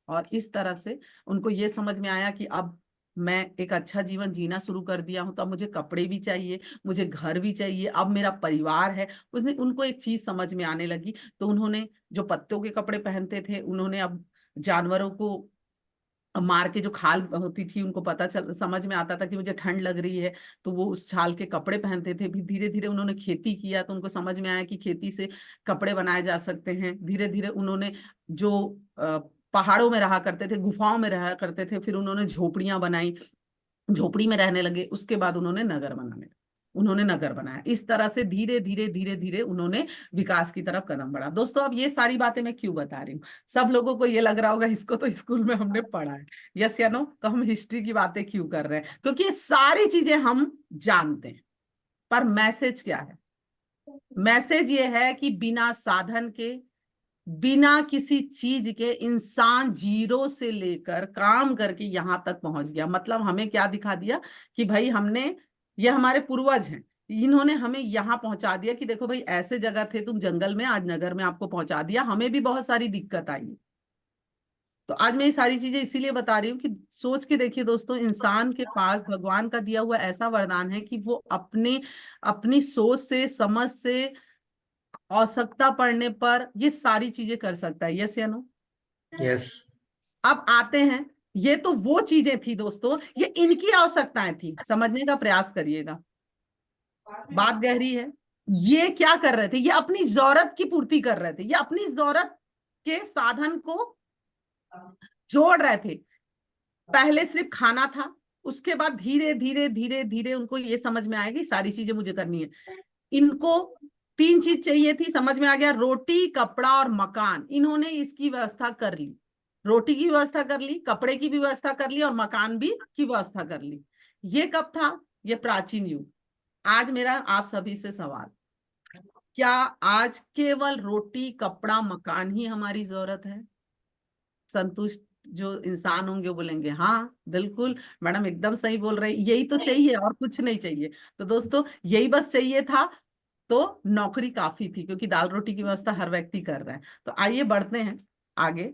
और इस तरह से उनको ये समझ में आया कि अब मैं एक अच्छा जीवन जीना शुरू कर दिया हूं, तो अब मुझे कपड़े भी चाहिए, मुझे घर भी चाहिए, अब मेरा परिवार है। उनको एक चीज समझ में आने लगी। तो उन्होंने जो पत्तों के कपड़े पहनते थे, उन्होंने अब जानवरों को मार के जो खाल होती थी, उनको समझ में आता था कि मुझे ठंड लग रही है, तो वो उस छाल के कपड़े पहनते थे। फिर धीरे धीरे उन्होंने खेती किया तो उनको समझ में आया कि खेती से कपड़े बनाए जा सकते हैं। धीरे धीरे उन्होंने जो पहाड़ों में रहा करते थे, गुफाओं में रहा करते थे, फिर उन्होंने झोपड़ियां बनाई, झोपड़ी में रहने लगे। उसके बाद उन्होंने नगर बनाया। इस तरह से धीरे धीरे धीरे धीरे उन्होंने विकास की तरफ कदम बढ़ा। दोस्तों अब ये सारी बातें मैं क्यों बता रही हूँ? सब लोगों को ये लग रहा होगा इसको तो स्कूल में हमने पढ़ा है, यस या नो? तो हम हिस्ट्री की बातें क्यों कर रहे हैं? क्योंकि ये सारी चीजें हम जानते हैं, पर मैसेज क्या है? मैसेज ये है कि बिना साधन के, बिना किसी चीज के इंसान जीरो से लेकर काम करके यहां तक पहुंच गया। मतलब हमें क्या दिखा दिया कि भाई ये हमारे पूर्वज हैं, इन्होंने हमें यहां पहुंचा दिया कि देखो भाई ऐसे जगह थे तुम जंगल में, आज नगर में आपको पहुंचा दिया। हमें भी बहुत सारी दिक्कत आई, तो आज मैं ये सारी चीजें इसीलिए बता रही हूँ कि सोच के देखिए दोस्तों, इंसान के पास भगवान का दिया हुआ ऐसा वरदान है कि वो अपने अपनी सोच से, समझ से, आवश्यकता पड़ने पर ये सारी चीजें कर सकता है। यस या नो? यस। अब आते हैं, ये तो वो चीजें थी दोस्तों, ये इनकी आवश्यकताएं थी। समझने का प्रयास करिएगा, बात गहरी है। ये क्या कर रहे थे? ये अपनी जरूरत की पूर्ति कर रहे थे, ये अपनी जरूरत के साधन को जोड़ रहे थे। पहले सिर्फ खाना था, उसके बाद धीरे धीरे धीरे धीरे उनको ये समझ में आएगी सारी चीजें मुझे करनी है। इनको 3 चीज चाहिए थी, समझ में आ गया, रोटी, कपड़ा और मकान। इन्होंने इसकी व्यवस्था कर ली, रोटी की व्यवस्था कर ली, कपड़े की भी व्यवस्था कर ली और मकान भी की व्यवस्था कर ली। ये कब था? ये प्राचीन युग। आज मेरा आप सभी से सवाल, क्या आज केवल रोटी, कपड़ा, मकान ही हमारी जरूरत है? संतुष्ट जो इंसान होंगे वो बोलेंगे हाँ बिल्कुल मैडम, एकदम सही बोल रहे, यही तो चाहिए और कुछ नहीं चाहिए। तो दोस्तों यही बस चाहिए था तो नौकरी काफी थी, क्योंकि दाल रोटी की व्यवस्था हर व्यक्ति कर रहा है। तो आइए बढ़ते हैं आगे।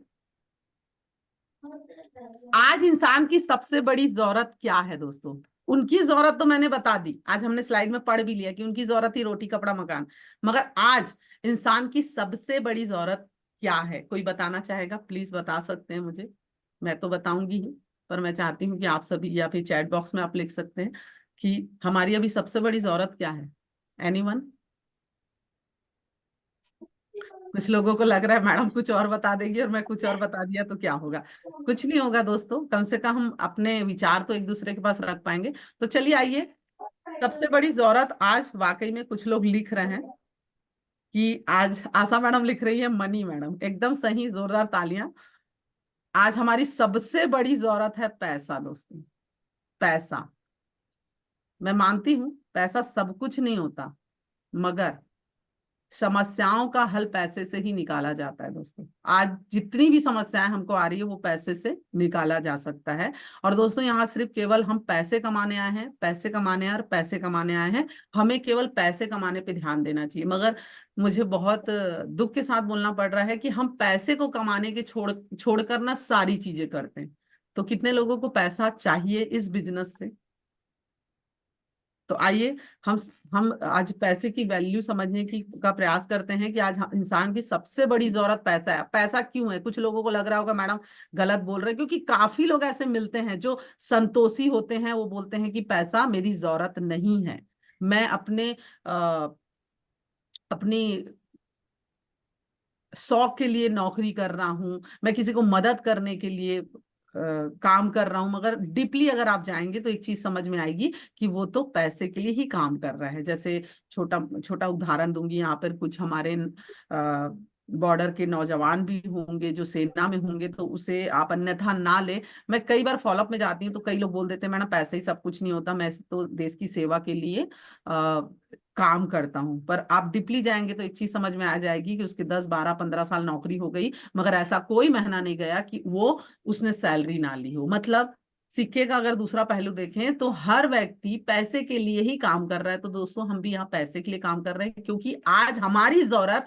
आज इंसान की सबसे बड़ी जरूरत क्या है दोस्तों? उनकी जरूरत तो मैंने बता दी, आज हमने स्लाइड में पढ़ भी लिया कि उनकी जरूरत ही रोटी, कपड़ा, मकान। मगर आज इंसान की सबसे बड़ी जरूरत क्या है? कोई बताना चाहेगा? प्लीज बता सकते हैं मुझे। मैं तो बताऊंगी ही, पर मैं चाहती हूँ कि आप सभी, या फिर चैट बॉक्स में आप लिख सकते हैं कि हमारी अभी सबसे बड़ी जरूरत क्या है। एनीवन? कुछ लोगों को लग रहा है मैडम कुछ और बता देंगी और मैं कुछ और बता दिया तो क्या होगा। कुछ नहीं होगा दोस्तों, कम से कम हम अपने विचार तो एक दूसरे के पास रख पाएंगे। तो चलिए आइए, सबसे बड़ी जरूरत आज वाकई में कुछ लोग लिख रहे हैं कि आज आशा मैडम लिख रही है मनी। मैडम एकदम सही, जोरदार तालियां। आज हमारी सबसे बड़ी जरूरत है पैसा दोस्तों, पैसा। मैं मानती हूं पैसा सब कुछ नहीं होता, मगर समस्याओं का हल पैसे से ही निकाला जाता है दोस्तों। आज जितनी भी समस्याएं हमको आ रही है वो पैसे से निकाला जा सकता है। और दोस्तों यहाँ सिर्फ केवल हम पैसे कमाने आए हैं, पैसे कमाने और पैसे कमाने आए हैं। हमें केवल पैसे कमाने पे ध्यान देना चाहिए। मगर मुझे बहुत दुख के साथ बोलना पड़ रहा है कि हम पैसे को कमाने के छोड़कर ना सारी चीजें करते हैं। तो कितने लोगों को पैसा चाहिए इस बिजनेस से? तो आइए हम आज पैसे की वैल्यू समझने की का प्रयास करते हैं कि आज इंसान की सबसे बड़ी जरूरत पैसा है। पैसा क्यों है? कुछ लोगों को लग रहा होगा मैडम गलत बोल रहे हैं, क्योंकि काफी लोग ऐसे मिलते हैं जो संतोषी होते हैं, वो बोलते हैं कि पैसा मेरी जरूरत नहीं है, मैं अपनी शौक के लिए नौकरी कर रहा हूं, मैं किसी को मदद करने के लिए काम कर रहा हूं। मगर डीपली अगर आप जाएंगे तो एक चीज समझ में आएगी कि वो तो पैसे के लिए ही काम कर रहा है। जैसे छोटा छोटा उदाहरण दूंगी, यहाँ पर कुछ हमारे बॉर्डर के नौजवान भी होंगे जो सेना में होंगे, तो उसे आप अन्यथा ना ले। मैं कई बार फॉलोअप में जाती हूँ तो कई लोग बोल देते हैं मैडम पैसे ही सब कुछ नहीं होता, मैं तो देश की सेवा के लिए काम करता हूं। पर आप डीपली जाएंगे तो एक चीज समझ में आ जाएगी कि उसके 10, 12, 15 साल नौकरी हो गई, मगर ऐसा कोई महीना नहीं गया कि वो उसने सैलरी ना ली हो। मतलब सिक्के का अगर दूसरा पहलू देखें तो हर व्यक्ति पैसे के लिए ही काम कर रहा है। तो दोस्तों हम भी यहाँ पैसे के लिए काम कर रहे हैं, क्योंकि आज हमारी जरूरत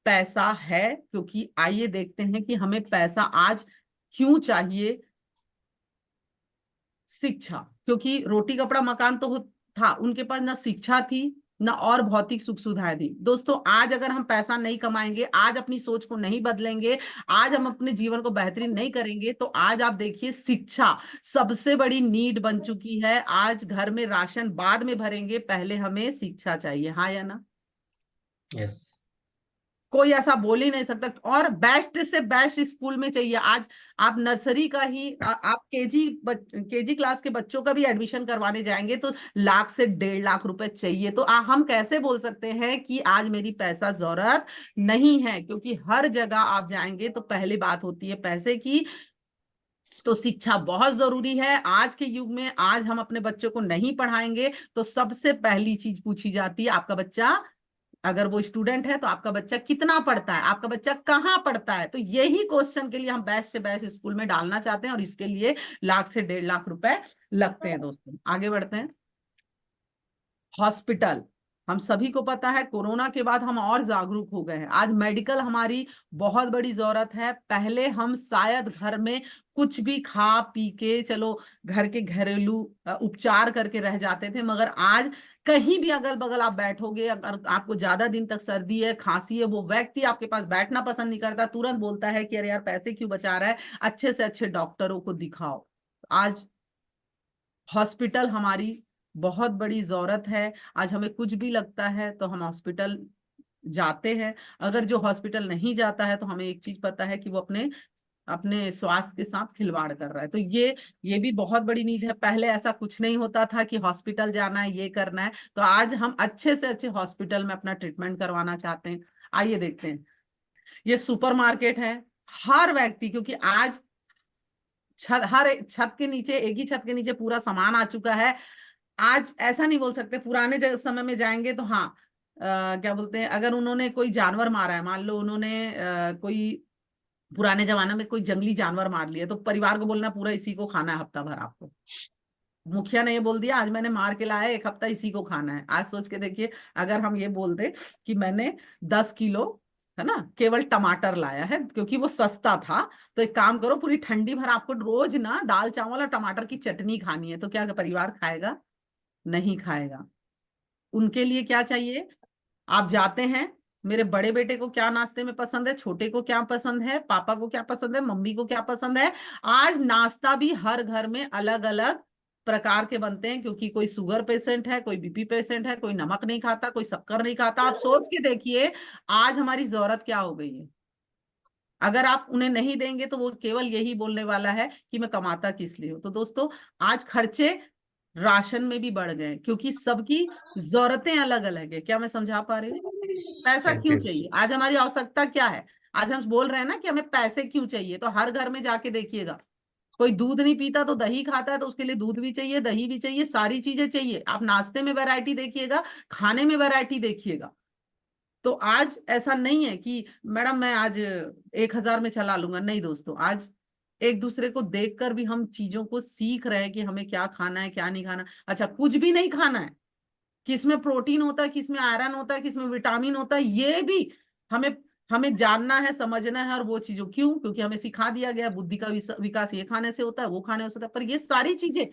पैसा है। क्योंकि आइए देखते हैं कि हमें पैसा आज क्यों चाहिए। शिक्षा, क्योंकि रोटी, कपड़ा, मकान तो था, उनके पास ना शिक्षा थी ना और भौतिक सुख सुविधाएं थी। दोस्तों आज अगर हम पैसा नहीं कमाएंगे, आज अपनी सोच को नहीं बदलेंगे, आज हम अपने जीवन को बेहतरीन नहीं करेंगे, तो आज आप देखिए शिक्षा सबसे बड़ी नीड बन चुकी है। आज घर में राशन बाद में भरेंगे, पहले हमें शिक्षा चाहिए। हाँ या ना? यस। कोई ऐसा बोल ही नहीं सकता। और बेस्ट से बेस्ट स्कूल में चाहिए। आज आप नर्सरी का ही आप केजी क्लास के बच्चों का भी एडमिशन करवाने जाएंगे तो लाख से 1.5 लाख रुपए चाहिए। तो हम कैसे बोल सकते हैं कि आज मेरी पैसा जरूरत नहीं है? क्योंकि हर जगह आप जाएंगे तो पहली बात होती है पैसे की। तो शिक्षा बहुत जरूरी है आज के युग में। आज हम अपने बच्चों को नहीं पढ़ाएंगे तो सबसे पहली चीज पूछी जाती है, आपका बच्चा, अगर वो स्टूडेंट है तो आपका बच्चा कितना पढ़ता है, आपका बच्चा कहाँ पढ़ता है। तो यही क्वेश्चन के लिए हम बेस्ट से बेस्ट स्कूल में डालना चाहते हैं, और इसके लिए लाख से 1.5 लाख रुपए लगते हैं। दोस्तों आगे बढ़ते हैं। हॉस्पिटल, हम सभी को पता है कोरोना के बाद हम और जागरूक हो गए हैं। आज मेडिकल हमारी बहुत बड़ी जरूरत है। पहले हम शायद घर में कुछ भी खा पी के चलो घर के घरेलू उपचार करके रह जाते थे, मगर आज कहीं भी अगल बगल आप बैठोगे, अगर आपको ज्यादा दिन तक सर्दी है खांसी है, वो व्यक्ति आपके पास बैठना पसंद नहीं करता, तुरंत बोलता है कि अरे यार पैसे क्यों बचा रहा है, अच्छे से अच्छे डॉक्टरों को दिखाओ। आज हॉस्पिटल हमारी बहुत बड़ी जरूरत है। आज हमें कुछ भी लगता है तो हम हॉस्पिटल जाते हैं। अगर जो हॉस्पिटल नहीं जाता है तो हमें एक चीज पता है कि वो अपने अपने स्वास्थ्य के साथ खिलवाड़ कर रहा है। तो ये भी बहुत बड़ी नीड है। पहले ऐसा कुछ नहीं होता था कि हॉस्पिटल जाना है, ये करना है, तो आज हम अच्छे से अच्छे हॉस्पिटल में अपना ट्रीटमेंट करवाना चाहते हैं। आइए देखते हैं, ये सुपरमार्केट है। हर व्यक्ति, क्योंकि आज हर एक छत के नीचे, एक ही छत के नीचे पूरा सामान आ चुका है। आज ऐसा नहीं बोल सकते, पुराने समय में जाएंगे तो हाँ, क्या बोलते हैं, अगर उन्होंने कोई जानवर मारा है, मान लो उन्होंने कोई पुराने जमाने में कोई जंगली जानवर मार लिया, तो परिवार को बोलना पूरा इसी को खाना है हफ्ता भर। आपको मुखिया ने ये बोल दिया आज मैंने मार के लाया, एक हफ्ता इसी को खाना है। आज सोच के देखिए, अगर हम ये बोल दे कि मैंने 10 किलो, है ना, केवल टमाटर लाया है क्योंकि वो सस्ता था, तो एक काम करो, पूरी ठंडी भर आपको रोज ना दाल चावल और टमाटर की चटनी खानी है, तो क्या परिवार खाएगा? नहीं खाएगा। उनके लिए क्या चाहिए? आप जाते हैं, मेरे बड़े बेटे को क्या नाश्ते में पसंद है, छोटे को क्या पसंद है, पापा को क्या पसंद है, मम्मी को क्या पसंद है। आज नाश्ता भी हर घर में अलग अलग प्रकार के बनते हैं, क्योंकि कोई शुगर पेशेंट है, कोई बीपी पेशेंट है, कोई नमक नहीं खाता, कोई शक्कर नहीं खाता। आप सोच के देखिए आज हमारी जरूरत क्या हो गई है। अगर आप उन्हें नहीं देंगे तो वो केवल यही बोलने वाला है कि मैं कमाता किस लिए हूं। तो दोस्तों, आज खर्चे राशन में भी बढ़ गए क्योंकि सबकी जरूरतें अलग अलग है। क्या मैं समझा पा रही हूँ? पैसा क्यों Yes. चाहिए? आज हमारी आवश्यकता क्या है? आज हम बोल रहे हैं ना कि हमें पैसे क्यों चाहिए, तो हर घर में जाके देखिएगा, कोई दूध नहीं पीता तो दही खाता है, तो उसके लिए दूध भी चाहिए, दही भी चाहिए, सारी चीजें चाहिए। आप नाश्ते में वैरायटी देखिएगा, खाने में वैरायटी देखिएगा। तो आज ऐसा नहीं है कि मैडम मैं आज 1,000 में चला लूंगा, नहीं दोस्तों। आज एक दूसरे को देखकर भी हम चीजों को सीख रहे हैं कि हमें क्या खाना है, क्या नहीं खाना। अच्छा, कुछ भी नहीं खाना है, किसमें प्रोटीन होता है, किसमें आयरन होता है, किसमें विटामिन होता है, ये भी हमें हमें जानना है, समझना है। और वो चीजों क्यों? क्योंकि हमें सिखा दिया गया बुद्धि का विकास ये खाने से होता है, वो खाने से होता है। पर ये सारी चीजें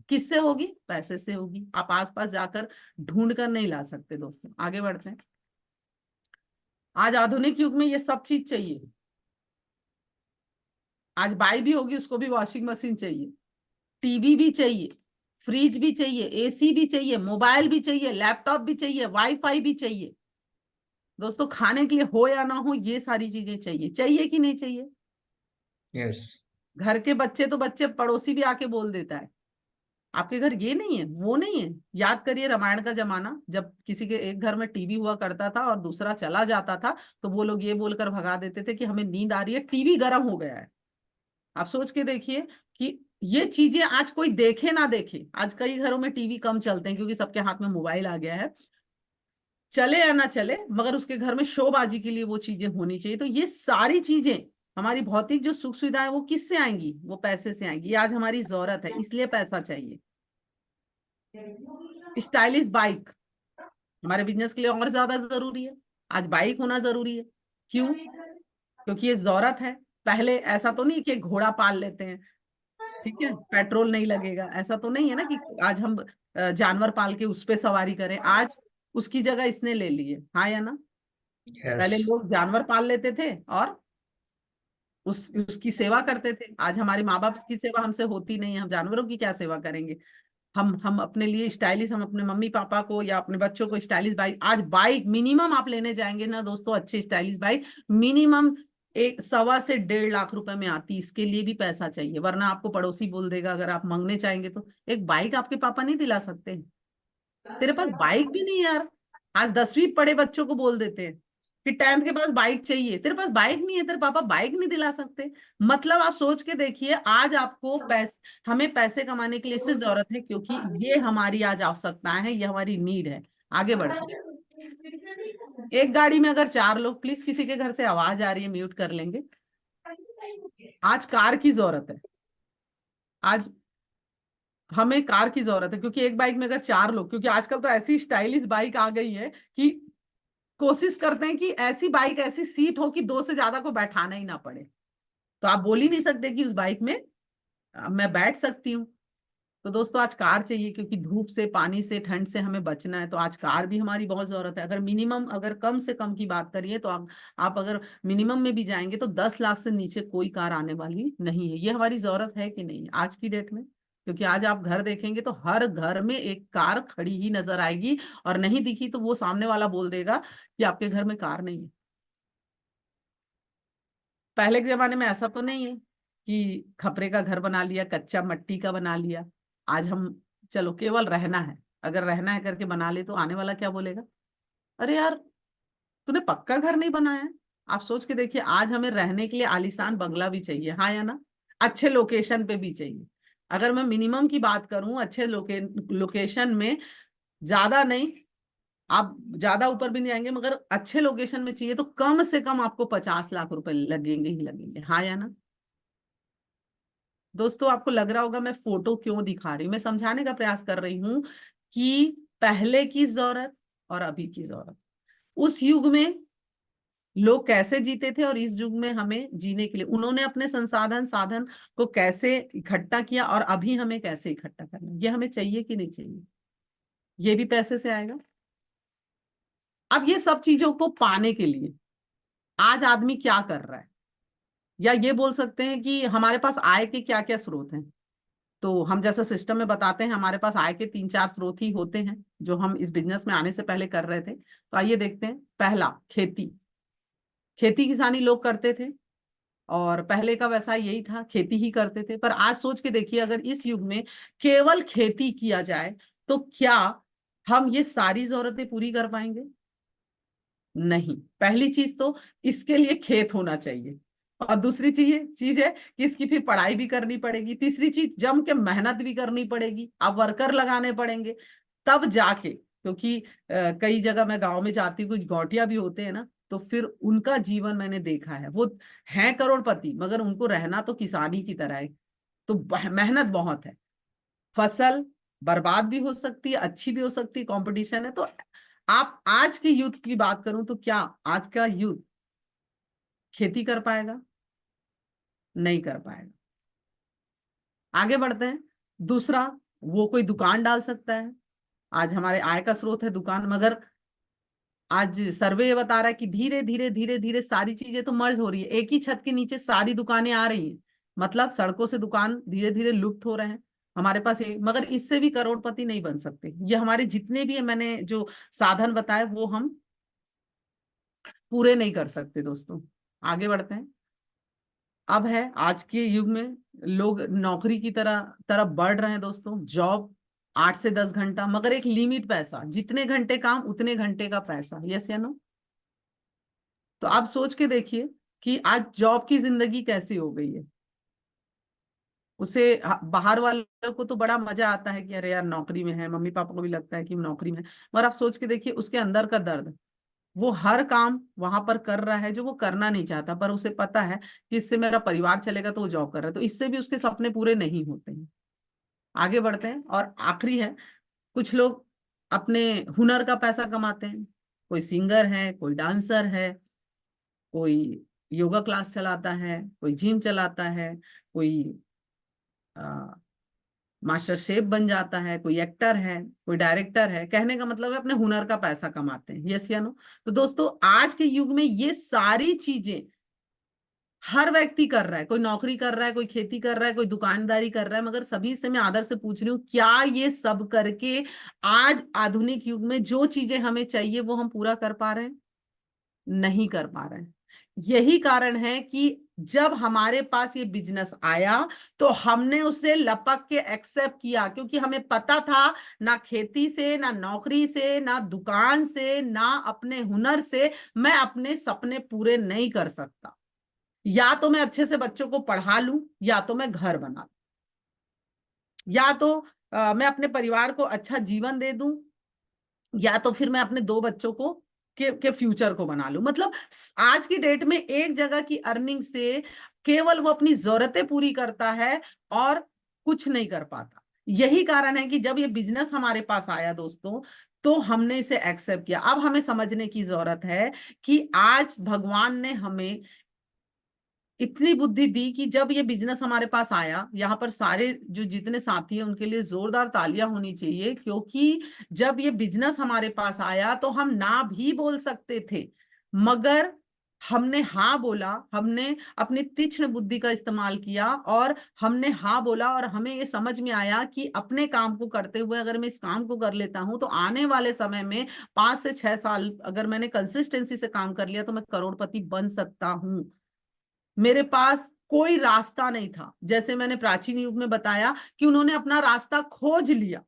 किससे होगी? पैसे से होगी। आप आसपास जाकर ढूंढ कर नहीं ला सकते। दोस्तों आगे बढ़ते हैं। आज आधुनिक युग में ये सब चीज चाहिए। आज बाई भी होगी, उसको भी वॉशिंग मशीन चाहिए, टीवी भी चाहिए, फ्रिज भी चाहिए, एसी भी चाहिए, मोबाइल भी चाहिए, लैपटॉप भी चाहिए, वाईफाई भी चाहिए। दोस्तों खाने के लिए हो या ना हो, ये सारी चीजें चाहिए। चाहिए कि नहीं चाहिए? Yes. घर के बच्चे तो बच्चे, पड़ोसी भी आके बोल देता है आपके घर ये नहीं है, वो नहीं है। याद करिए रामायण का जमाना, जब किसी के एक घर में टीवी हुआ करता था और दूसरा चला जाता था, तो वो लोग ये बोलकर भगा देते थे कि हमें नींद आ रही है, टीवी गर्म हो गया है। आप सोच के देखिए कि ये चीजें आज कोई देखे ना देखे, आज कई घरों में टीवी कम चलते हैं क्योंकि सबके हाथ में मोबाइल आ गया है। चले या ना चले, मगर उसके घर में शोबाजी के लिए वो चीजें होनी चाहिए। तो ये सारी चीजें, हमारी भौतिक जो सुख सुविधाएं, वो किससे आएंगी? वो पैसे से आएंगी। ये आज हमारी जरूरत है, इसलिए पैसा चाहिए। स्टाइलिश बाइक हमारे बिजनेस के लिए और ज्यादा जरूरी है। आज बाइक होना जरूरी है। क्यों? क्योंकि ये जरूरत है। पहले ऐसा तो नहीं कि घोड़ा पाल लेते हैं, ठीक है, पेट्रोल नहीं लगेगा, ऐसा तो नहीं है ना कि आज हम जानवर पाल के उस पे सवारी करें। आज उसकी जगह इसने ले ली है, हाँ या ना? पहले Yes. लोग जानवर पाल लेते थे और उसकी सेवा करते थे। आज हमारे माँ बाप की सेवा हमसे होती नहीं है, हम जानवरों की क्या सेवा करेंगे? हम अपने लिए स्टाइलिश, हम अपने मम्मी पापा को या अपने बच्चों को स्टाइलिश बाइक, आज बाइक मिनिमम आप लेने जाएंगे ना दोस्तों, अच्छी स्टाइलिश बाइक मिनिमम 1.25 से 1.5 लाख रुपए में आती। इसके लिए भी पैसा चाहिए, वरना आपको पड़ोसी बोल देगा, अगर आप मांगने चाहेंगे तो। एक बाइक आपके पापा नहीं दिला सकते? तेरे पास बाइक भी नहीं यार। आज 10वीं पढ़े बच्चों को बोल देते हैं कि 10th के पास बाइक चाहिए, तेरे पास बाइक नहीं है, तेरे पापा बाइक नहीं दिला सकते। मतलब आप सोच के देखिए, आज आपको हमें पैसे कमाने के लिए इससे जरूरत है, क्योंकि ये हमारी आज आवश्यकता है, ये हमारी नीड है। आगे बढ़ते हैं। एक गाड़ी में अगर 4 लोग, प्लीज किसी के घर से आवाज आ रही है, म्यूट कर लेंगे। आज कार की जरूरत है। आज हमें कार की जरूरत है, क्योंकि एक बाइक में अगर 4 लोग, क्योंकि आजकल तो ऐसी स्टाइलिश बाइक आ गई है कि कोशिश करते हैं कि ऐसी बाइक, ऐसी सीट हो कि 2 से ज्यादा को बैठाना ही ना पड़े। तो आप बोल ही नहीं सकते कि उस बाइक में मैं बैठ सकती हूँ। तो दोस्तों आज कार चाहिए, क्योंकि धूप से, पानी से, ठंड से हमें बचना है। तो आज कार भी हमारी बहुत जरूरत है। अगर मिनिमम, अगर कम से कम की बात करिए तो आप अगर मिनिमम में भी जाएंगे तो 10 लाख से नीचे कोई कार आने वाली नहीं है। ये हमारी जरूरत है कि नहीं आज की डेट में? क्योंकि आज आप घर देखेंगे तो हर घर में एक कार खड़ी ही नजर आएगी, और नहीं दिखी तो वो सामने वाला बोल देगा कि आपके घर में कार नहीं है। पहले के जमाने में ऐसा तो नहीं है कि खपरे का घर बना लिया, कच्चा मट्टी का बना लिया। आज हम, चलो केवल रहना है, अगर रहना है करके बना ले तो आने वाला क्या बोलेगा, अरे यार तूने पक्का घर नहीं बनाया है। आप सोच के देखिए, आज हमें रहने के लिए आलीशान बंगला भी चाहिए, हाँ या ना? अच्छे लोकेशन पे भी चाहिए। अगर मैं मिनिमम की बात करूं, अच्छे लोकेशन में, ज्यादा नहीं, आप ज्यादा ऊपर भी नहीं आएंगे, मगर अच्छे लोकेशन में चाहिए तो कम से कम आपको 50 लाख रुपए लगेंगे ही लगेंगे, हाँ या ना? दोस्तों आपको लग रहा होगा मैं फोटो क्यों दिखा रही हूँ, मैं समझाने का प्रयास कर रही हूँ कि पहले की जरूरत और अभी की जरूरत, उस युग में लोग कैसे जीते थे और इस युग में हमें जीने के लिए उन्होंने अपने संसाधन साधन को कैसे इकट्ठा किया, और अभी हमें कैसे इकट्ठा करना, ये हमें चाहिए कि नहीं चाहिए? ये भी पैसे से आएगा। अब ये सब चीजों को पाने के लिए आज आदमी क्या कर रहा है, या ये बोल सकते हैं कि हमारे पास आय के क्या क्या स्रोत हैं। तो हम जैसा सिस्टम में बताते हैं, हमारे पास आय के 3-4 स्रोत ही होते हैं जो हम इस बिजनेस में आने से पहले कर रहे थे। तो आइए देखते हैं। पहला, खेती। खेती किसानी लोग करते थे, और पहले का व्यवसाय यही था, खेती ही करते थे। पर आज सोच के देखिए, अगर इस युग में केवल खेती किया जाए तो क्या हम ये सारी जरूरतें पूरी कर पाएंगे? नहीं। पहली चीज तो इसके लिए खेत होना चाहिए, और दूसरी चीज है कि इसकी फिर पढ़ाई भी करनी पड़ेगी। तीसरी चीज, जम के मेहनत भी करनी पड़ेगी, अब वर्कर लगाने पड़ेंगे तब जाके, क्योंकि कई जगह मैं गांव में जाती हूँ, कुछ गौटिया भी होते हैं ना, तो फिर उनका जीवन मैंने देखा है। वो हैं करोड़पति, मगर उनको रहना तो किसानी की तरह है। तो मेहनत बहुत है, फसल बर्बाद भी हो सकती है, अच्छी भी हो सकती है, कंपटीशन है। तो आप आज के यूथ की बात करूं तो क्या आज का यूथ खेती कर पाएगा? नहीं कर पाएगा। आगे बढ़ते हैं। दूसरा, वो कोई दुकान डाल सकता है। आज हमारे आय का स्रोत है दुकान, मगर आज सर्वे ये बता रहा है कि धीरे धीरे धीरे धीरे सारी चीजें तो मर्ज हो रही है, एक ही छत के नीचे सारी दुकानें आ रही हैं। मतलब सड़कों से दुकान धीरे धीरे लुप्त हो रहे हैं हमारे पास ये, मगर इससे भी करोड़पति नहीं बन सकते। ये हमारे जितने भी मैंने जो साधन बताए वो हम पूरे नहीं कर सकते दोस्तों। आगे बढ़ते हैं। अब है आज के युग में लोग नौकरी की तरफ बढ़ रहे हैं दोस्तों। जॉब 8 से 10 घंटा, मगर एक लिमिट, पैसा जितने घंटे काम उतने घंटे का पैसा, यस या नो? तो आप सोच के देखिए कि आज जॉब की जिंदगी कैसी हो गई है। उसे बाहर वालों को तो बड़ा मजा आता है कि अरे यार नौकरी में है, मम्मी पापा को भी लगता है कि नौकरी में है, मगर आप सोच के देखिए उसके अंदर का दर्द। वो हर काम वहां पर कर रहा है जो वो करना नहीं चाहता, पर उसे पता है कि इससे मेरा परिवार चलेगा, तो वो जॉब कर रहा है, तो इससे भी उसके सपने पूरे नहीं होते हैं। आगे बढ़ते हैं। और आखिरी है, कुछ लोग अपने हुनर का पैसा कमाते हैं। कोई सिंगर है, कोई डांसर है, कोई योगा क्लास चलाता है, कोई जिम चलाता है, कोई मास्टर शेफ बन जाता है, कोई एक्टर है, कोई डायरेक्टर है। कहने का मतलब है अपने हुनर का पैसा कमाते हैं, यस या नो? तो दोस्तों आज के युग में ये सारी चीजें हर व्यक्ति कर रहा है। कोई नौकरी कर रहा है, कोई खेती कर रहा है, कोई दुकानदारी कर रहा है, मगर सभी से मैं आदर से पूछ रही हूँ, क्या ये सब करके आज आधुनिक युग में जो चीजें हमें चाहिए वो हम पूरा कर पा रहे हैं? नहीं कर पा रहे हैं। यही कारण है कि जब हमारे पास ये बिजनेस आया तो हमने उसे लपक के एक्सेप्ट किया, क्योंकि हमें पता था ना खेती से, ना नौकरी से, ना दुकान से, ना अपने हुनर से मैं अपने सपने पूरे नहीं कर सकता। या तो मैं अच्छे से बच्चों को पढ़ा लूं, या तो मैं घर बना लूं, या तो मैं अपने परिवार को अच्छा जीवन दे दूं, या तो फिर मैं अपने 2 बच्चों को के फ्यूचर को बना लूं। मतलब आज की डेट में एक जगह की अर्निंग से केवल वो अपनी जरूरतें पूरी करता है और कुछ नहीं कर पाता। यही कारण है कि जब ये बिजनेस हमारे पास आया दोस्तों, तो हमने इसे एक्सेप्ट किया। अब हमें समझने की जरूरत है कि आज भगवान ने हमें इतनी बुद्धि दी कि जब ये बिजनेस हमारे पास आया, यहाँ पर सारे जो जितने साथी हैं उनके लिए जोरदार तालियां होनी चाहिए, क्योंकि जब ये बिजनेस हमारे पास आया तो हम ना भी बोल सकते थे, मगर हमने हाँ बोला। हमने अपनी तीक्ष्ण बुद्धि का इस्तेमाल किया और हमने हाँ बोला, और हमें ये समझ में आया कि अपने काम को करते हुए अगर मैं इस काम को कर लेता हूं तो आने वाले समय में 5 से 6 साल अगर मैंने कंसिस्टेंसी से काम कर लिया तो मैं करोड़पति बन सकता हूं। मेरे पास कोई रास्ता नहीं था। जैसे मैंने प्राचीन युग में बताया कि उन्होंने अपना रास्ता खोज लिया,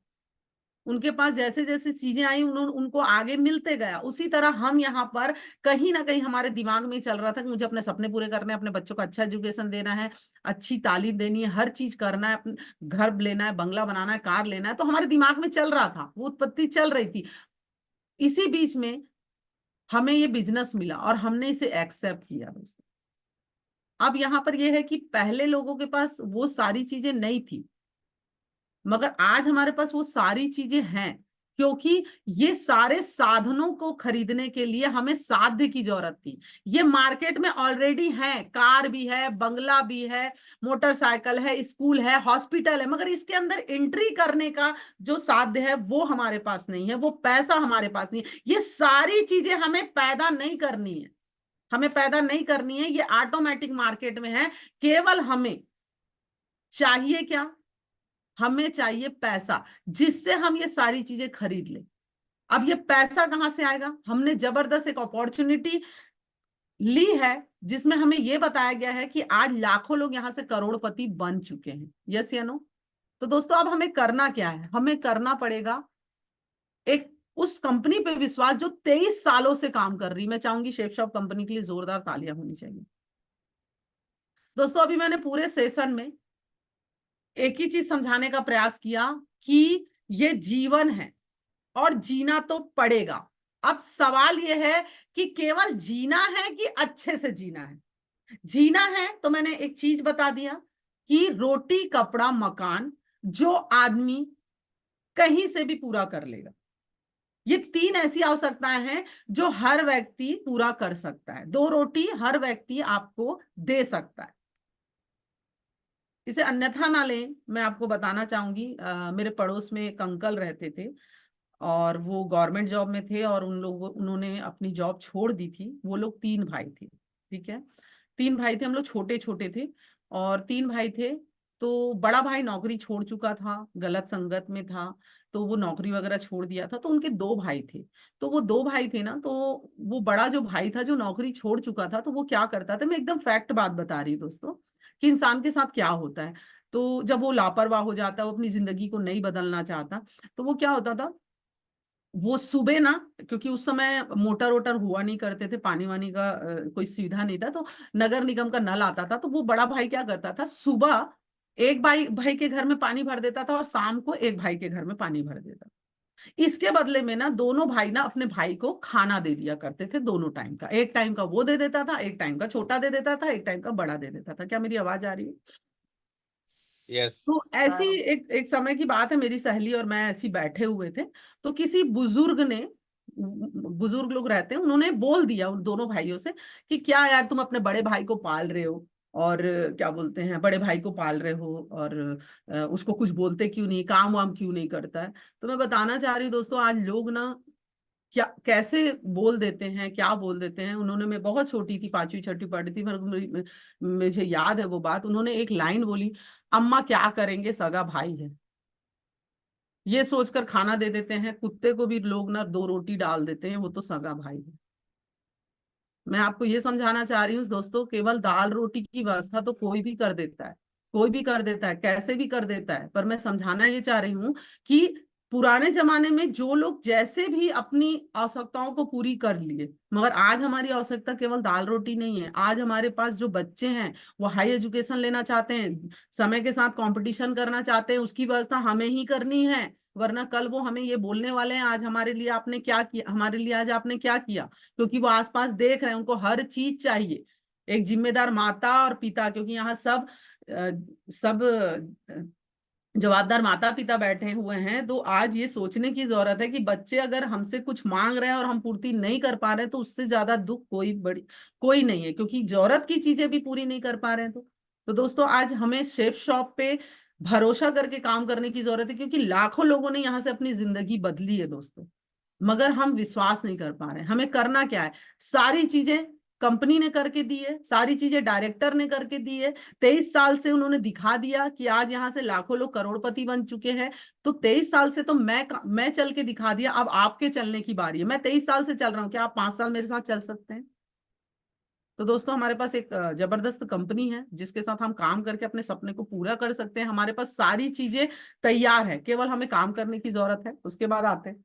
उनके पास जैसे जैसे चीजें आई उन्होंने उनको आगे मिलते गया। उसी तरह हम यहाँ पर कहीं ना कहीं हमारे दिमाग में चल रहा था कि मुझे अपने सपने पूरे करने हैं, अपने बच्चों को अच्छा एजुकेशन देना है, अच्छी तालीम देनी है, हर चीज करना है, अपने घर लेना है, बंगला बनाना है, कार लेना है। तो हमारे दिमाग में चल रहा था, वो उत्पत्ति चल रही थी। इसी बीच में हमें ये बिजनेस मिला और हमने इसे एक्सेप्ट किया दोस्तों। अब यहां पर यह है कि पहले लोगों के पास वो सारी चीजें नहीं थी, मगर आज हमारे पास वो सारी चीजें हैं, क्योंकि ये सारे साधनों को खरीदने के लिए हमें साध्य की जरूरत थी। ये मार्केट में ऑलरेडी है, कार भी है, बंगला भी है, मोटरसाइकिल है, स्कूल है, हॉस्पिटल है, मगर इसके अंदर एंट्री करने का जो साध्य है वो हमारे पास नहीं है, वो पैसा हमारे पास नहीं है। ये सारी चीजें हमें पैदा नहीं करनी है, हमें पैदा नहीं करनी है, ये ऑटोमेटिक मार्केट में है। केवल हमें चाहिए क्या? हमें चाहिए पैसा, जिससे हम ये सारी चीजें खरीद लें। अब ये पैसा कहां से आएगा? हमने जबरदस्त एक अपॉर्चुनिटी ली है, जिसमें हमें यह बताया गया है कि आज लाखों लोग यहां से करोड़पति बन चुके हैं। यस या नो? तो दोस्तों अब हमें करना क्या है? हमें करना पड़ेगा एक उस कंपनी पे विश्वास जो 23 सालों से काम कर रही। मैं चाहूंगी शेफ शॉप कंपनी के लिए जोरदार तालियां होनी चाहिए। दोस्तों अभी मैंने पूरे सेशन में एक ही चीज समझाने का प्रयास किया कि ये जीवन है और जीना तो पड़ेगा। अब सवाल यह है कि केवल जीना है कि अच्छे से जीना है। जीना है तो मैंने एक चीज बता दिया कि रोटी कपड़ा मकान जो आदमी कहीं से भी पूरा कर लेगा। ये 3 ऐसी आवश्यकताएं हैं जो हर व्यक्ति पूरा कर सकता है। 2 रोटी हर व्यक्ति आपको दे सकता है, इसे अन्यथा ना लें। मैं आपको बताना चाहूंगी, मेरे पड़ोस में एक अंकल रहते थे और वो गवर्नमेंट जॉब में थे, और उन्होंने अपनी जॉब छोड़ दी थी। वो लोग 3 भाई थे, ठीक है, 3 भाई थे। हम लोग छोटे छोटे थे और 3 भाई थे। तो बड़ा भाई नौकरी छोड़ चुका था, गलत संगत में था, तो वो नौकरी वगैरह छोड़ दिया था। तो उनके 2 भाई थे। तो वो 2 भाई थे ना, तो वो बड़ा जो भाई था जो नौकरी छोड़ चुका था, तो वो क्या करता था, मैं एकदम फैक्ट बात बता रही हूँ दोस्तों कि इंसान के साथ क्या होता है। तो जब वो लापरवाह हो जाता है, वो अपनी जिंदगी को नहीं बदलना चाहता, तो वो क्या होता था, वो सुबह ना, क्योंकि उस समय मोटर वोटर हुआ नहीं करते थे, पानी वानी का कोई सुविधा नहीं था, तो नगर निगम का नल आता था। तो वो बड़ा भाई क्या करता था, सुबह एक भाई भाई के घर में पानी भर देता था और शाम को एक भाई के घर में पानी भर देता। इसके बदले में ना दोनों भाई ना अपने भाई को खाना दे दिया करते थे, दोनों टाइम का। एक टाइम का वो दे देता था, एक टाइम का छोटा दे देता था, एक टाइम का बड़ा दे देता था। क्या मेरी आवाज आ रही है? यस। तो ऐसी एक समय की बात है, मेरी सहेली और मैं ऐसी बैठे हुए थे, तो किसी बुजुर्ग ने, बुजुर्ग लोग रहते हैं, उन्होंने बोल दिया उन दोनों भाइयों से कि क्या यार तुम अपने बड़े भाई को पाल रहे हो, और क्या बोलते हैं, बड़े भाई को पाल रहे हो और उसको कुछ बोलते क्यों नहीं, काम वाम क्यों नहीं करता है। तो मैं बताना चाह रही हूँ दोस्तों, आज लोग ना क्या कैसे बोल देते हैं, क्या बोल देते हैं। उन्होंने, मैं बहुत छोटी थी, 5वीं 6वीं पढ़ी थी, मुझे याद है वो बात। उन्होंने एक लाइन बोली, अम्मा क्या करेंगे, सगा भाई है। ये सोचकर खाना दे देते हैं, कुत्ते को भी लोग ना 2 रोटी डाल देते हैं, वो तो सगा भाई है। मैं आपको ये समझाना चाह रही हूँ दोस्तों, केवल दाल रोटी की व्यवस्था तो कोई भी कर देता है, कोई भी कर देता है, कैसे भी कर देता है। पर मैं समझाना ये चाह रही हूँ कि पुराने जमाने में जो लोग जैसे भी अपनी आवश्यकताओं को पूरी कर लिए, मगर आज हमारी आवश्यकता केवल दाल रोटी नहीं है। आज हमारे पास जो बच्चे हैं वो हाई एजुकेशन लेना चाहते हैं, समय के साथ कंपटीशन करना चाहते हैं, उसकी व्यवस्था हमें ही करनी है। वरना कल वो हमें ये बोलने वाले हैं, आज हमारे लिए आपने क्या किया, हमारे लिए आज आपने क्या किया। क्योंकि वो आसपास देख रहे हैं, उनको हर चीज चाहिए। एक जिम्मेदार माता और पिता, क्योंकि यहाँ सब जवाबदार माता पिता बैठे हुए हैं, तो आज ये सोचने की जरूरत है कि बच्चे अगर हमसे कुछ मांग रहे हैं और हम पूर्ति नहीं कर पा रहे हैं तो उससे ज्यादा दुख कोई नहीं है, क्योंकि जरूरत की चीजें भी पूरी नहीं कर पा रहे हैं। तो दोस्तों, आज हमें शेफ शॉप पे भरोसा करके काम करने की जरूरत है, क्योंकि लाखों लोगों ने यहाँ से अपनी जिंदगी बदली है दोस्तों, मगर हम विश्वास नहीं कर पा रहे हैं। हमें करना क्या है? सारी चीजें कंपनी ने करके दी है, सारी चीजें डायरेक्टर ने करके दी है। 23 साल से उन्होंने दिखा दिया कि आज यहाँ से लाखों लोग करोड़पति बन चुके हैं। तो 23 साल से तो मैं चल के दिखा दिया, अब आपके चलने की बारी है। मैं 23 साल से चल रहा हूँ, क्या आप 5 साल मेरे साथ चल सकते हैं? तो दोस्तों, हमारे पास एक जबरदस्त कंपनी है जिसके साथ हम काम करके अपने सपने को पूरा कर सकते हैं। हमारे पास सारी चीजें तैयार है, केवल हमें काम करने की जरूरत है। उसके बाद आते हैं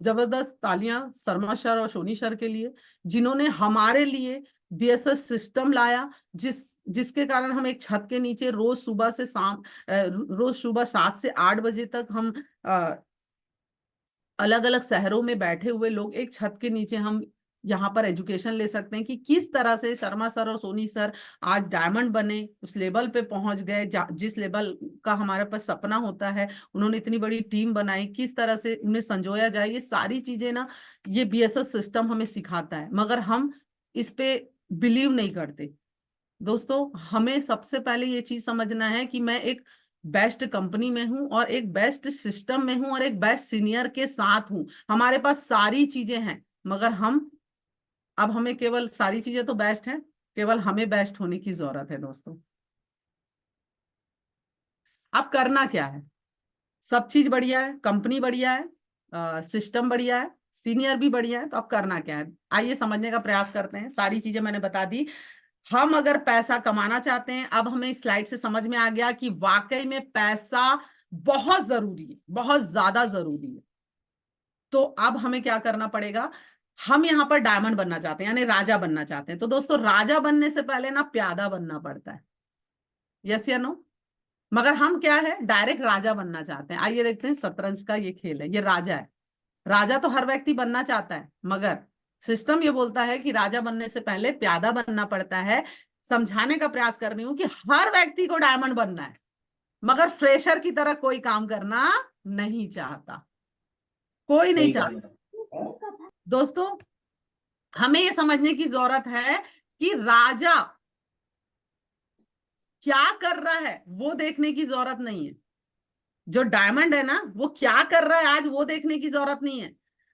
जबरदस्त तालियां शर्मा सर और सोनी सर के लिए, जिन्होंने हमारे लिए बीएसएस सिस्टम लाया, जिसके कारण हम एक छत के नीचे रोज सुबह 7 से 8 बजे तक हम अलग अलग शहरों में बैठे हुए लोग एक छत के नीचे हम यहाँ पर एजुकेशन ले सकते हैं कि किस तरह से शर्मा सर और सोनी सर आज डायमंड बने, उस लेवल पे पहुंच गए जिस लेवल का हमारे पास सपना होता है। उन्होंने इतनी बड़ी टीम बनाई, किस तरह से उन्हें संजोया जाए, ये सारी चीजें ना ये बीएसएस सिस्टम हमें सिखाता है, मगर हम इस पे बिलीव नहीं करते। दोस्तों, हमें सबसे पहले ये चीज समझना है कि मैं एक बेस्ट कंपनी में हूं और एक बेस्ट सिस्टम में हूं और एक बेस्ट सीनियर के साथ हूं। हमारे पास सारी चीजें हैं, मगर अब हमें केवल सारी चीजें तो बेस्ट हैं, केवल हमें बेस्ट होने की जरूरत है दोस्तों। अब करना क्या है? सब चीज बढ़िया है, कंपनी बढ़िया है, सिस्टम बढ़िया है, सीनियर भी बढ़िया है, तो अब करना क्या है? आइए समझने का प्रयास करते हैं। सारी चीजें मैंने बता दी। हम अगर पैसा कमाना चाहते हैं, अब हमें इस स्लाइड से समझ में आ गया कि वाकई में पैसा बहुत जरूरी है, बहुत ज्यादा जरूरी है। तो अब हमें क्या करना पड़ेगा? हम यहां पर डायमंड बनना चाहते हैं, यानी राजा बनना चाहते हैं। तो दोस्तों, राजा बनने से पहले ना प्यादा बनना पड़ता है, यस या नो? मगर हम क्या है, डायरेक्ट राजा बनना चाहते हैं। आइए देखते हैं, शतरंज का ये खेल है, ये राजा है। राजा तो हर व्यक्ति बनना चाहता है, मगर सिस्टम ये बोलता है कि राजा बनने से पहले प्यादा बनना पड़ता है। समझाने का प्रयास कर रही हूं कि हर व्यक्ति को डायमंड बनना है, मगर फ्रेशर की तरह कोई काम करना नहीं चाहता, कोई नहीं चाहता। दोस्तों, हमें ये समझने की जरूरत है कि राजा क्या कर रहा है वो देखने की जरूरत नहीं है। जो डायमंड है ना, वो क्या कर रहा है आज वो देखने की जरूरत नहीं है।